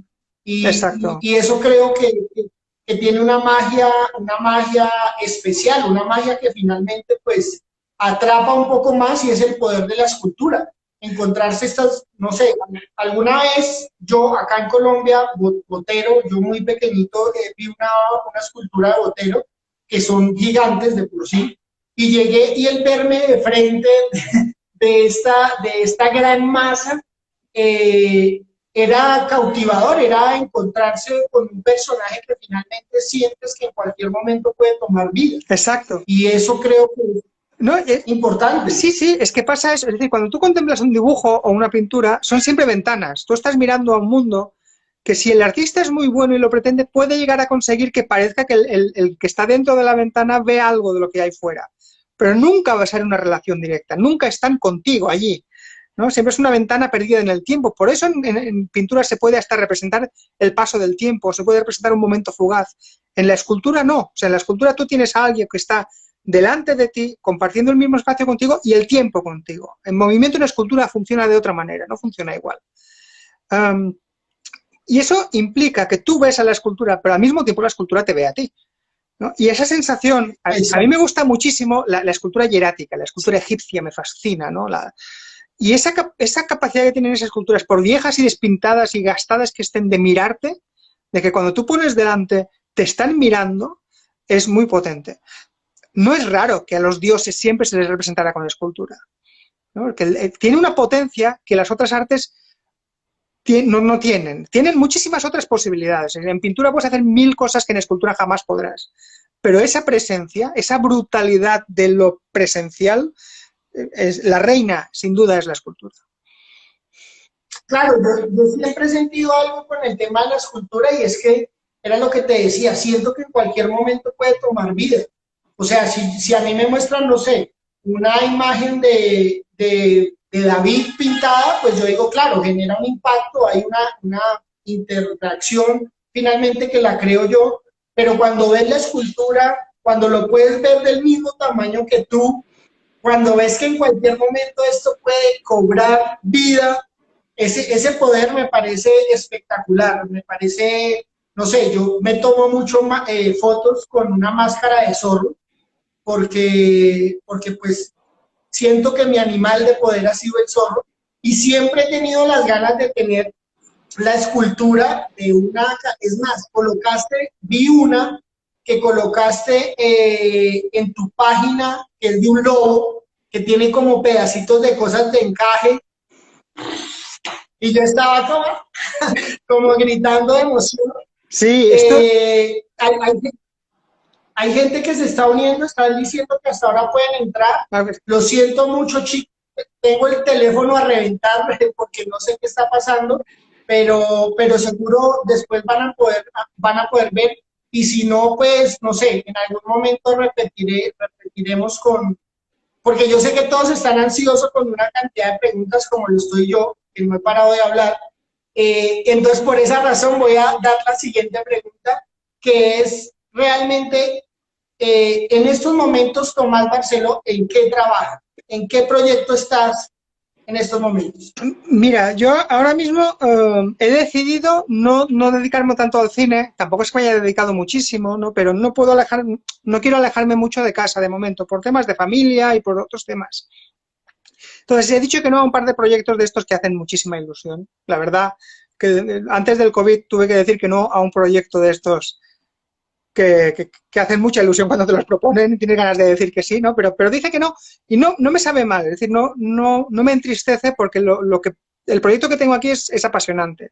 Exacto. Y eso creo que tiene una magia especial, una magia que finalmente pues atrapa un poco más y es el poder de la escultura encontrarse estas, no sé, alguna vez yo acá en Colombia, Botero, yo muy pequeñito vi una escultura de Botero que son gigantes de por sí y llegué y el verme de frente de esta gran masa era cautivador, era encontrarse con un personaje que finalmente sientes que en cualquier momento puede tomar vida. Exacto. Y eso creo que no, importante. Sí, sí, es que pasa eso. Es decir, cuando tú contemplas un dibujo o una pintura, son siempre ventanas. Tú estás mirando a un mundo que si el artista es muy bueno y lo pretende, puede llegar a conseguir que parezca que el que está dentro de la ventana ve algo de lo que hay fuera. Pero nunca va a ser una relación directa, nunca están contigo allí, ¿no? Siempre es una ventana perdida en el tiempo. Por eso en pintura se puede hasta representar el paso del tiempo, se puede representar un momento fugaz. En la escultura no. O sea, en la escultura tú tienes a alguien que está delante de ti, compartiendo el mismo espacio contigo y el tiempo contigo. En movimiento una escultura funciona de otra manera, no funciona igual. Y eso implica que tú ves a la escultura, pero al mismo tiempo la escultura te ve a ti, ¿no? Y esa sensación, a mí me gusta muchísimo la escultura hierática, la escultura egipcia me fascina, ¿no? Y esa capacidad que tienen esas esculturas, por viejas y despintadas y gastadas que estén, de mirarte, de que cuando tú pones delante te están mirando, es muy potente. No es raro que a los dioses siempre se les representara con escultura, ¿no? Porque tiene una potencia que las otras artes no tienen. Tienen muchísimas otras posibilidades. En pintura puedes hacer 1000 cosas que en escultura jamás podrás. Pero esa presencia, esa brutalidad de lo presencial, la reina, sin duda, es la escultura. Claro, yo siempre he sentido algo con el tema de la escultura y es que era lo que te decía, siento que en cualquier momento puede tomar vida. O sea, si a mí me muestran, no sé, una imagen de David pintada, pues yo digo, claro, genera un impacto, hay una interacción finalmente que la creo yo, pero cuando ves la escultura, cuando lo puedes ver del mismo tamaño que tú, cuando ves que en cualquier momento esto puede cobrar vida, ese poder me parece espectacular, me parece, no sé, yo me tomo mucho fotos con una máscara de zorro, porque pues siento que mi animal de poder ha sido el zorro, y siempre he tenido las ganas de tener la escultura de una, es más, vi una que colocaste en tu página, que es de un lobo, que tiene como pedacitos de cosas de encaje, y yo estaba como gritando de emoción. Sí, esto, Eh, hay, hay, hay gente que se está uniendo, están diciendo que hasta ahora pueden entrar. a ver, Lo siento mucho, chicos. Tengo el teléfono a reventar porque no sé qué está pasando, pero seguro después van a poder ver. Y si no, pues no sé, en algún momento repetiremos porque yo sé que todos están ansiosos con una cantidad de preguntas como lo estoy yo, que no he parado de hablar. Entonces, por esa razón voy a dar la siguiente pregunta, que es realmente, en estos momentos, Tomás Barceló, ¿en qué trabaja? ¿En qué proyecto estás en estos momentos? mira, yo ahora mismo he decidido no dedicarme tanto al cine, tampoco es que me haya dedicado muchísimo, ¿no? Pero no puedo no quiero alejarme mucho de casa de momento, por temas de familia y por otros temas. Entonces, he dicho que no a un par de proyectos de estos que hacen muchísima ilusión. La verdad, que antes del COVID tuve que decir que no a un proyecto de estos que hacen mucha ilusión cuando te los proponen y tienes ganas de decir que sí, ¿no? Pero dije que no y no me sabe mal, es decir, no me entristece porque el proyecto que tengo aquí es apasionante.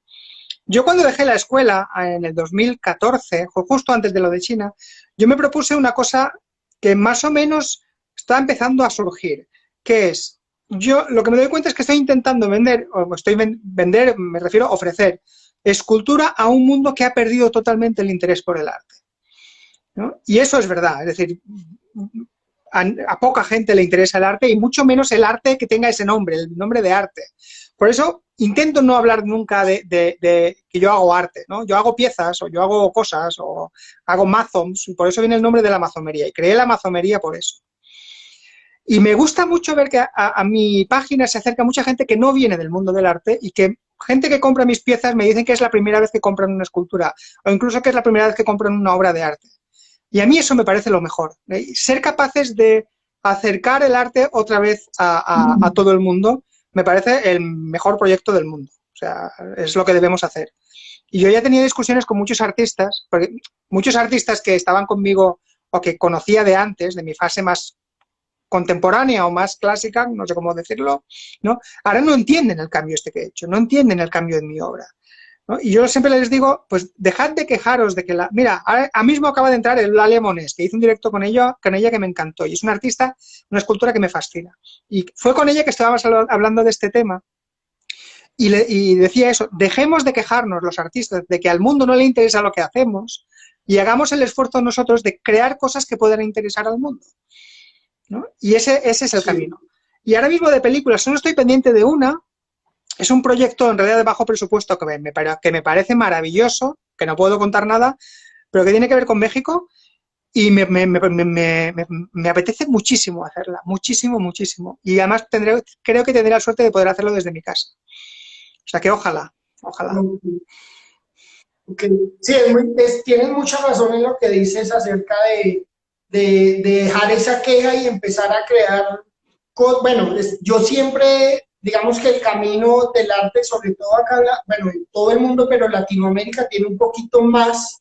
Yo cuando dejé la escuela en el 2014, justo antes de lo de China, yo me propuse una cosa que más o menos está empezando a surgir, que es, yo lo que me doy cuenta es que estoy intentando vender, me refiero a ofrecer escultura a un mundo que ha perdido totalmente el interés por el arte, ¿no? Y eso es verdad, es decir, a poca gente le interesa el arte y mucho menos el arte que tenga ese nombre, el nombre de arte. Por eso intento no hablar nunca de que yo hago arte, ¿no? Yo hago piezas o yo hago cosas o hago mazoms, y por eso viene el nombre de la mazomería y creé la mazomería por eso. Y me gusta mucho ver que a mi página se acerca mucha gente que no viene del mundo del arte y que gente que compra mis piezas me dicen que es la primera vez que compran una escultura o incluso que es la primera vez que compran una obra de arte. Y a mí eso me parece lo mejor, ¿eh? Ser capaces de acercar el arte otra vez a todo el mundo me parece el mejor proyecto del mundo. O sea, es lo que debemos hacer. Y yo ya he tenido discusiones con muchos artistas, porque muchos artistas que estaban conmigo o que conocía de antes, de mi fase más contemporánea o más clásica, no sé cómo decirlo, ¿no? Ahora no entienden el cambio este que he hecho, no entienden el cambio en mi obra, ¿no? Y yo siempre les digo, pues dejad de quejaros de que mira, ahora mismo acaba de entrar el Lale Monés, que hice un directo con ella que me encantó, y es una artista, una escultura que me fascina. Y fue con ella que estábamos hablando de este tema, y decía eso, dejemos de quejarnos los artistas de que al mundo no le interesa lo que hacemos, y hagamos el esfuerzo nosotros de crear cosas que puedan interesar al mundo, ¿no? Y ese es el camino. Y ahora mismo de películas, solo estoy pendiente de una. Es un proyecto en realidad de bajo presupuesto que me parece maravilloso, que no puedo contar nada, pero que tiene que ver con México y me apetece muchísimo hacerla, muchísimo, muchísimo. Y además creo que tendré la suerte de poder hacerlo desde mi casa. O sea que ojalá, ojalá. Okay. Sí, tienes mucha razón en lo que dices acerca de dejar esa queja y empezar a crear. Bueno, yo siempre, digamos que el camino del arte, sobre todo acá, bueno, en todo el mundo, pero Latinoamérica tiene un poquito más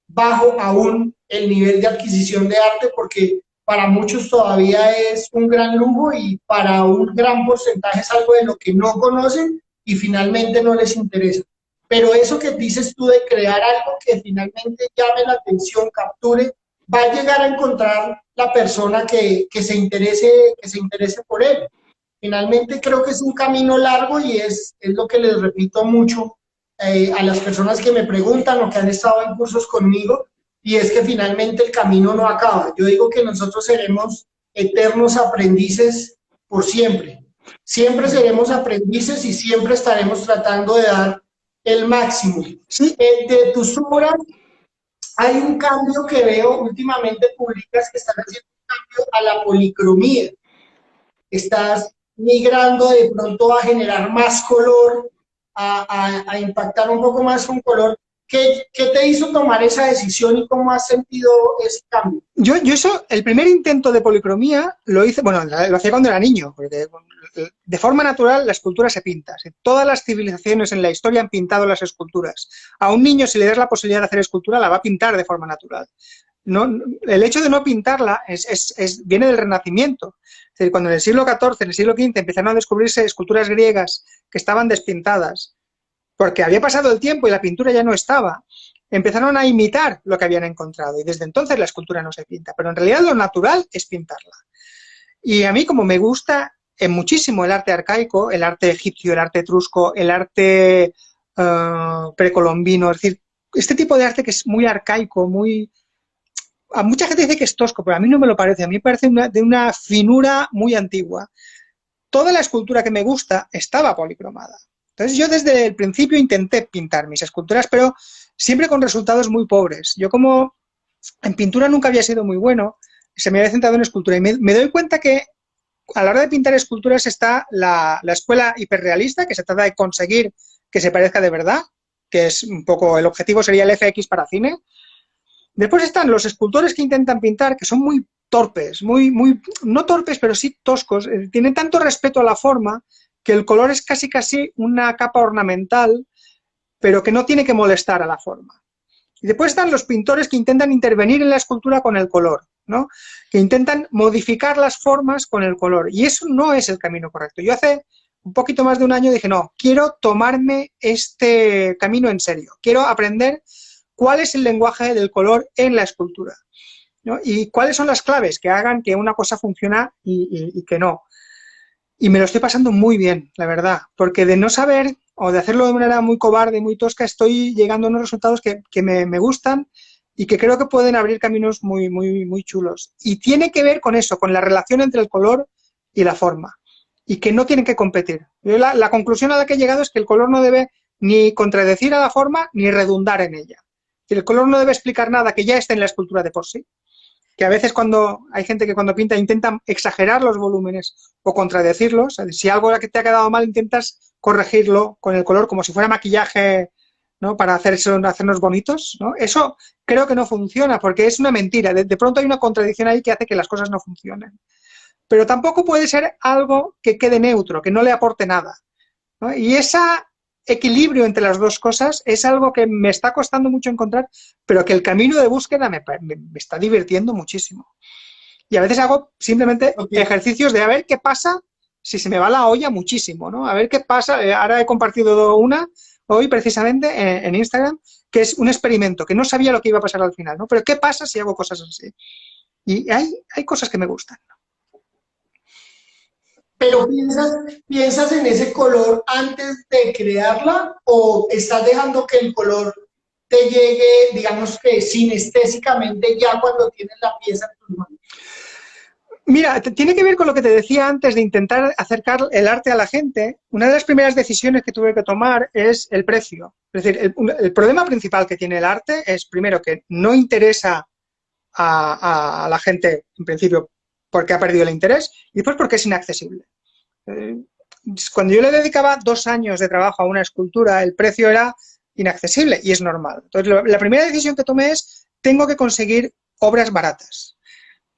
bajo aún el nivel de adquisición de arte, porque para muchos todavía es un gran lujo y para un gran porcentaje es algo de lo que no conocen y finalmente no les interesa. Pero eso que dices tú de crear algo que finalmente llame la atención, capture, va a llegar a encontrar la persona que se interese por él. Finalmente creo que es un camino largo y es lo que les repito mucho a las personas que me preguntan o que han estado en cursos conmigo, y es que finalmente el camino no acaba. Yo digo que nosotros seremos eternos aprendices por siempre. Siempre seremos aprendices y siempre estaremos tratando de dar el máximo. Sí, De tus obras, hay un cambio que veo últimamente, publicas que están haciendo un cambio a la policromía. Estás migrando de pronto a generar más color, a impactar un poco más con color. ¿Qué te hizo tomar esa decisión y cómo has sentido ese cambio? yo eso, el primer intento de policromía lo hice, bueno, lo hacía cuando era niño, porque de forma natural la escultura se pinta. Todas las civilizaciones en la historia han pintado las esculturas. A un niño, si le das la posibilidad de hacer escultura, la va a pintar de forma natural. No, el hecho de no pintarla viene del Renacimiento. Es decir, cuando en el siglo XIV, en el siglo V, empezaron a descubrirse esculturas griegas que estaban despintadas, porque había pasado el tiempo y la pintura ya no estaba, empezaron a imitar lo que habían encontrado y desde entonces la escultura no se pinta, pero en realidad lo natural es pintarla. Y a mí, como me gusta muchísimo el arte arcaico, el arte egipcio, el arte etrusco, el arte precolombino, es decir, este tipo de arte que es muy arcaico, muy... A mucha gente dice que es tosco, pero a mí no me lo parece, a mí me parece de una finura muy antigua. Toda la escultura que me gusta estaba policromada. Entonces yo desde el principio intenté pintar mis esculturas, pero siempre con resultados muy pobres. Yo como en pintura nunca había sido muy bueno, se me había centrado en escultura y me doy cuenta que a la hora de pintar esculturas está la escuela hiperrealista, que se trata de conseguir que se parezca de verdad, que es un poco, el objetivo sería el FX para cine. Después están los escultores que intentan pintar, que son muy torpes, no torpes, pero sí toscos, tienen tanto respeto a la forma que el color es casi una capa ornamental, pero que no tiene que molestar a la forma. Y después están los pintores que intentan intervenir en la escultura con el color, ¿no? Que intentan modificar las formas con el color. Y eso no es el camino correcto. Yo hace un poquito más de un año dije, no, quiero tomarme este camino en serio. Quiero aprender cuál es el lenguaje del color en la escultura, ¿no? Y cuáles son las claves que hagan que una cosa funcione y que no. Y me lo estoy pasando muy bien, la verdad, porque de no saber o de hacerlo de manera muy cobarde y muy tosca, estoy llegando a unos resultados que me gustan y que creo que pueden abrir caminos muy chulos. Y tiene que ver con eso, con la relación entre el color y la forma, y que no tienen que competir. Yo la conclusión a la que he llegado es que el color no debe ni contradecir a la forma ni redundar en ella. El color no debe explicar nada que ya esté en la escultura de por sí. Que a veces cuando hay gente que cuando pinta intentan exagerar los volúmenes o contradecirlos. Si algo que te ha quedado mal intentas corregirlo con el color como si fuera maquillaje, ¿no? Para hacernos bonitos, ¿no? Eso creo que no funciona porque es una mentira. De pronto hay una contradicción ahí que hace que las cosas no funcionen. Pero tampoco puede ser algo que quede neutro, que no le aporte nada, ¿no? Y ese equilibrio entre las dos cosas es algo que me está costando mucho encontrar, pero que el camino de búsqueda me está divirtiendo muchísimo. Y a veces hago simplemente ejercicios de a ver qué pasa si se me va la olla muchísimo, ¿no? A ver qué pasa. Ahora he compartido una hoy precisamente en Instagram, que es un experimento, que no sabía lo que iba a pasar al final, ¿no? Pero ¿qué pasa si hago cosas así? Y hay cosas que me gustan. ¿Pero piensas en ese color antes de crearla o estás dejando que el color te llegue, digamos que sinestésicamente ya cuando tienes la pieza en tus manos? Mira, tiene que ver con lo que te decía antes de intentar acercar el arte a la gente. Una de las primeras decisiones que tuve que tomar es el precio. Es decir, el problema principal que tiene el arte es, primero, que no interesa a la gente, en principio, porque ha perdido el interés, y después porque es inaccesible. Cuando yo le dedicaba 2 años de trabajo a una escultura, el precio era inaccesible, y es normal. Entonces, la primera decisión que tomé es, tengo que conseguir obras baratas,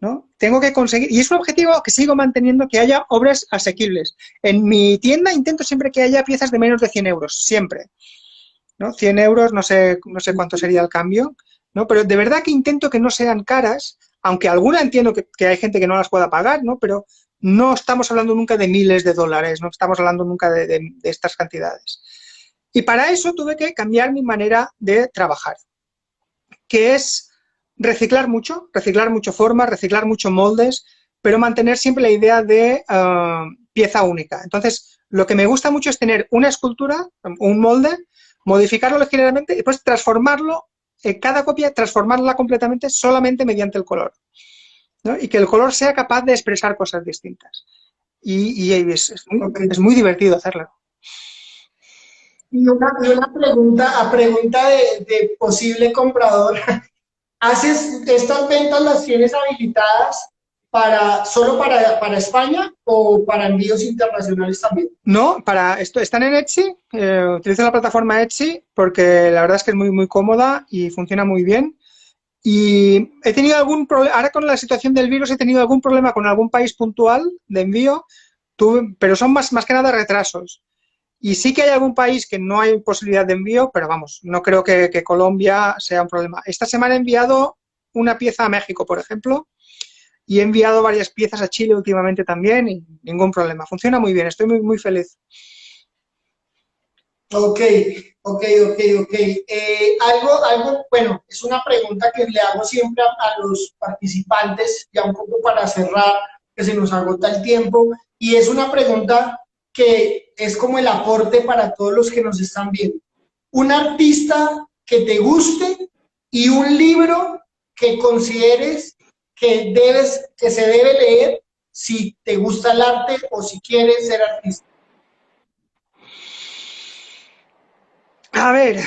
¿no? Tengo que conseguir, y es un objetivo que sigo manteniendo, que haya obras asequibles. En mi tienda intento siempre que haya piezas de menos de 100 euros, siempre, ¿no? 100 euros, no sé cuánto sería el cambio, ¿no? Pero de verdad que intento que no sean caras, aunque alguna entiendo que hay gente que no las pueda pagar, ¿no? Pero no estamos hablando nunca de miles de dólares, no estamos hablando nunca de estas cantidades. Y para eso tuve que cambiar mi manera de trabajar, que es reciclar mucho formas, reciclar mucho moldes, pero mantener siempre la idea de pieza única. Entonces, lo que me gusta mucho es tener una escultura, un molde, modificarlo ligeramente y después transformarlo cada copia transformarla completamente solamente mediante el color, ¿no? Y que el color sea capaz de expresar cosas distintas. Y Ok. es muy divertido hacerlo. Y una pregunta, a pregunta de posible comprador. ¿Haces estas ventas, las tienes habilitadas solo para España o para envíos internacionales también? No, para esto están en Etsy, utilizo la plataforma Etsy porque la verdad es que es muy, muy cómoda y funciona muy bien. Y he tenido algún problema, ahora con la situación del virus he tenido algún problema con algún país puntual de envío, pero son más que nada retrasos. Y sí que hay algún país que no hay posibilidad de envío, pero vamos, no creo que Colombia sea un problema. Esta semana he enviado una pieza a México, por ejemplo, y he enviado varias piezas a Chile últimamente también y ningún problema. Funciona muy bien, estoy muy, muy feliz. Ok, ok. Bueno, es una pregunta que le hago siempre a los participantes, ya un poco para cerrar, que se nos agota el tiempo, y es una pregunta que es como el aporte para todos los que nos están viendo. Un artista que te guste y un libro que consideres que se debe leer si te gusta el arte o si quieres ser artista. A ver,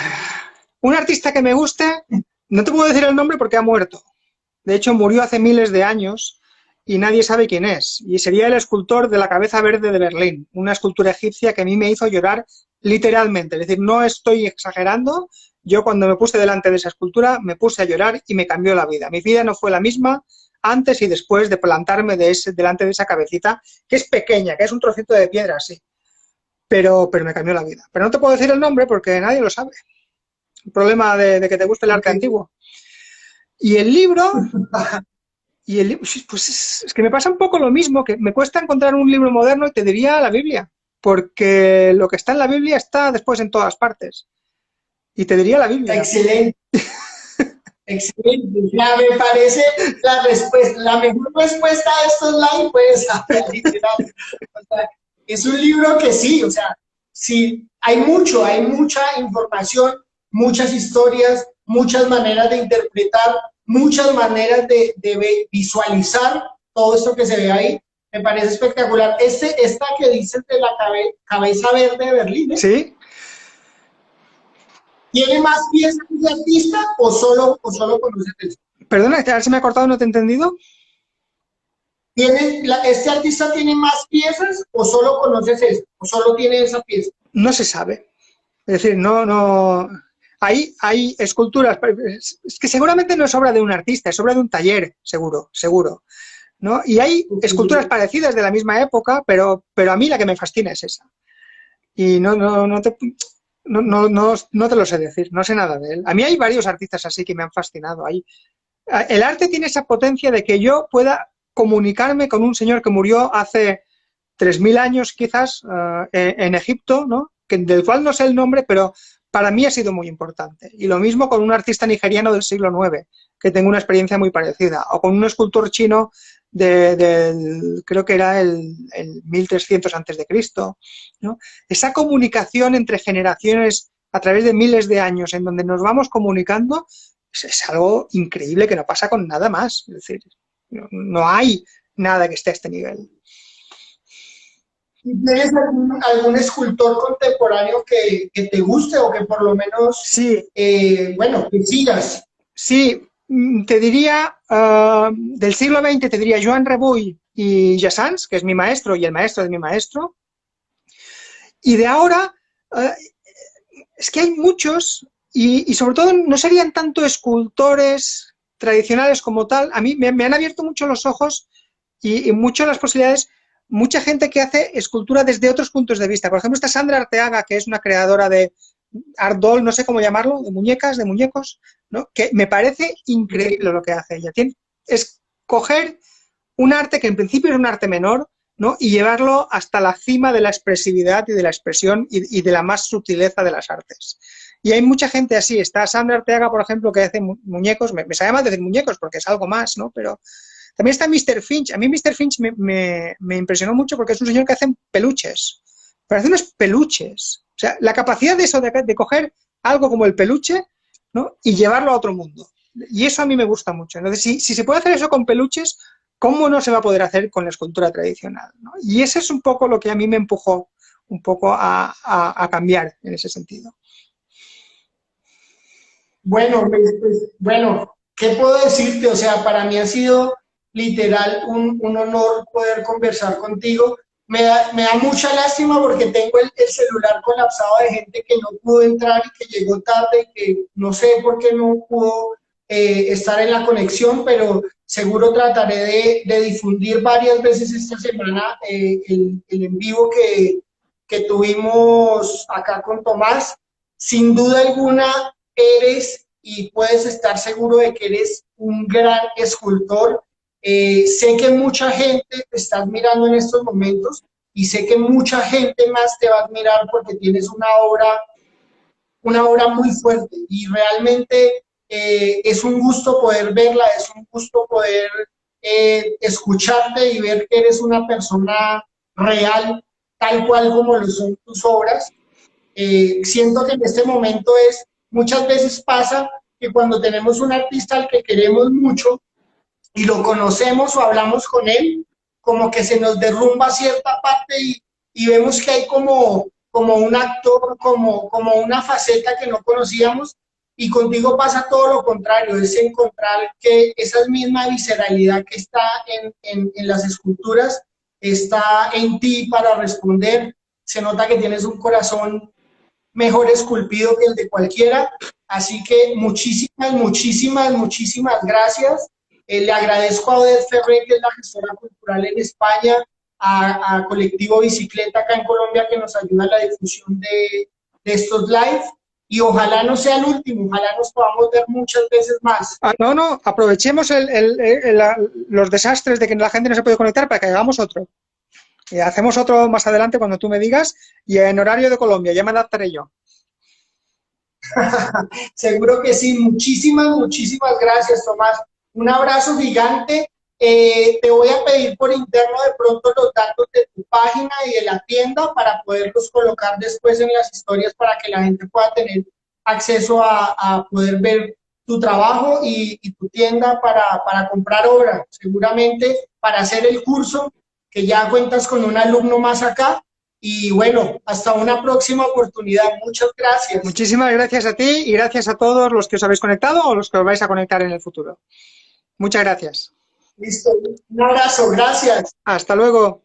un artista que me guste, no te puedo decir el nombre porque ha muerto. De hecho, murió hace miles de años y nadie sabe quién es. Y sería el escultor de la cabeza verde de Berlín, una escultura egipcia que a mí me hizo llorar literalmente. Es decir, no estoy exagerando. Yo cuando me puse delante de esa escultura me puse a llorar y me cambió la vida. Mi vida no fue la misma antes y después de plantarme delante de esa cabecita, que es pequeña, que es un trocito de piedra, sí. Pero me cambió la vida. Pero no te puedo decir el nombre porque nadie lo sabe. El problema de que te guste el arte Okay. antiguo. Y el libro, pues es que me pasa un poco lo mismo, que me cuesta encontrar un libro moderno y te diría la Biblia, porque lo que está en la Biblia está después en todas partes. Y te diría la Biblia. Excelente, excelente. Ya me parece la respuesta, la mejor respuesta a estos live, pues, literal. O sea, es un libro que sí, o sea, sí, hay mucha información, muchas historias, muchas maneras de interpretar, muchas maneras de visualizar todo esto que se ve ahí. Me parece espectacular. Esta que dices de la cabeza verde de Berlín, ¿eh? ¿Sí? ¿Tiene más piezas de artista o solo conoces eso? Perdona, a ver si me ha cortado, no te he entendido. ¿Este artista tiene más piezas o solo conoces eso? ¿O solo tiene esa pieza? No se sabe. Es decir, no. Hay esculturas, es que seguramente no es obra de un artista, es obra de un taller, seguro. ¿No? Y hay esculturas parecidas de la misma época, pero a mí la que me fascina es esa. Y no te lo sé decir, no sé nada de él. A mí hay varios artistas así que me han fascinado. El arte tiene esa potencia de que yo pueda comunicarme con un señor que murió hace 3000 años quizás en Egipto, ¿no? Del cual no sé el nombre, pero para mí ha sido muy importante. Y lo mismo con un artista nigeriano del siglo IX, que tengo una experiencia muy parecida, o con un escultor chino creo que era el 1300 antes de Cristo, ¿no? Esa comunicación entre generaciones a través de miles de años en donde nos vamos comunicando es algo increíble que no pasa con nada más. Es decir, no hay nada que esté a este nivel. ¿Tienes algún escultor contemporáneo que te guste o que por lo menos, Sí, bueno, que sigas? sí, te diría, del siglo XX te diría Joan Rebull y Jassans, que es mi maestro y el maestro de mi maestro. Y de ahora, uh, es que hay muchos, y sobre todo no serían tanto escultores tradicionales como tal. A mí me han abierto mucho los ojos y mucho las posibilidades. Mucha gente que hace escultura desde otros puntos de vista. Por ejemplo, está Sandra Arteaga, que es una creadora de art doll, no sé cómo llamarlo, de muñecas, de muñecos, ¿no? Que me parece increíble lo que hace ella. Es coger un arte que en principio es un arte menor, ¿no? Y llevarlo hasta la cima de la expresividad y de la expresión y de la más sutileza de las artes. Y hay mucha gente así. Está Sandra Arteaga, por ejemplo, que hace muñecos. Me sabe mal decir muñecos porque es algo más, ¿no? Pero también está Mr. Finch. A mí Mr. Finch me impresionó mucho porque es un señor que hace peluches. Pero hace unos peluches. O sea, la capacidad de eso, de coger algo como el peluche, ¿no? Y llevarlo a otro mundo. Y eso a mí me gusta mucho. Entonces, si se puede hacer eso con peluches, ¿cómo no se va a poder hacer con la escultura tradicional? ¿No? Y ese es un poco lo que a mí me empujó un poco a cambiar en ese sentido. Bueno, bueno, ¿qué puedo decirte? O sea, para mí ha sido literal un honor poder conversar contigo. Me da mucha lástima porque tengo el celular colapsado de gente que no pudo entrar y que llegó tarde, que no sé por qué no pudo estar en la conexión, pero seguro trataré de difundir varias veces esta semana el en vivo que tuvimos acá con Tomás. Sin duda alguna, eres y puedes estar seguro de que eres un gran escultor. Sé que mucha gente te está admirando en estos momentos y sé que mucha gente más te va a admirar porque tienes una obra muy fuerte y realmente es un gusto poder verla, es un gusto poder escucharte y ver que eres una persona real, tal cual como lo son tus obras. Siento que en este momento muchas veces pasa que cuando tenemos un artista al que queremos mucho y lo conocemos o hablamos con él, como que se nos derrumba cierta parte y vemos que hay como un actor, como una faceta que no conocíamos y contigo pasa todo lo contrario, es encontrar que esa misma visceralidad que está en las esculturas está en ti para responder, se nota que tienes un corazón mejor esculpido que el de cualquiera. Así que muchísimas gracias. Le agradezco a Odette Ferrer, que es la gestora cultural en España, a Colectivo Bicicleta acá en Colombia, que nos ayuda en la difusión de estos live. Y ojalá no sea el último, ojalá nos podamos ver muchas veces más. No, aprovechemos los desastres de que la gente no se puede conectar para que hagamos otro. Y hacemos otro más adelante cuando tú me digas y en horario de Colombia, ya me adaptaré yo. Seguro que sí. Muchísimas gracias, Tomás. Un abrazo gigante. Te voy a pedir por interno de pronto los datos de tu página y de la tienda para poderlos colocar después en las historias para que la gente pueda tener acceso a poder ver tu trabajo y tu tienda para comprar obra. Seguramente para hacer el curso, que ya cuentas con un alumno más acá. Y bueno, hasta una próxima oportunidad. Muchas gracias. Muchísimas gracias a ti y gracias a todos los que os habéis conectado o los que os vais a conectar en el futuro. Muchas gracias. Listo. Un abrazo. Gracias. Hasta luego.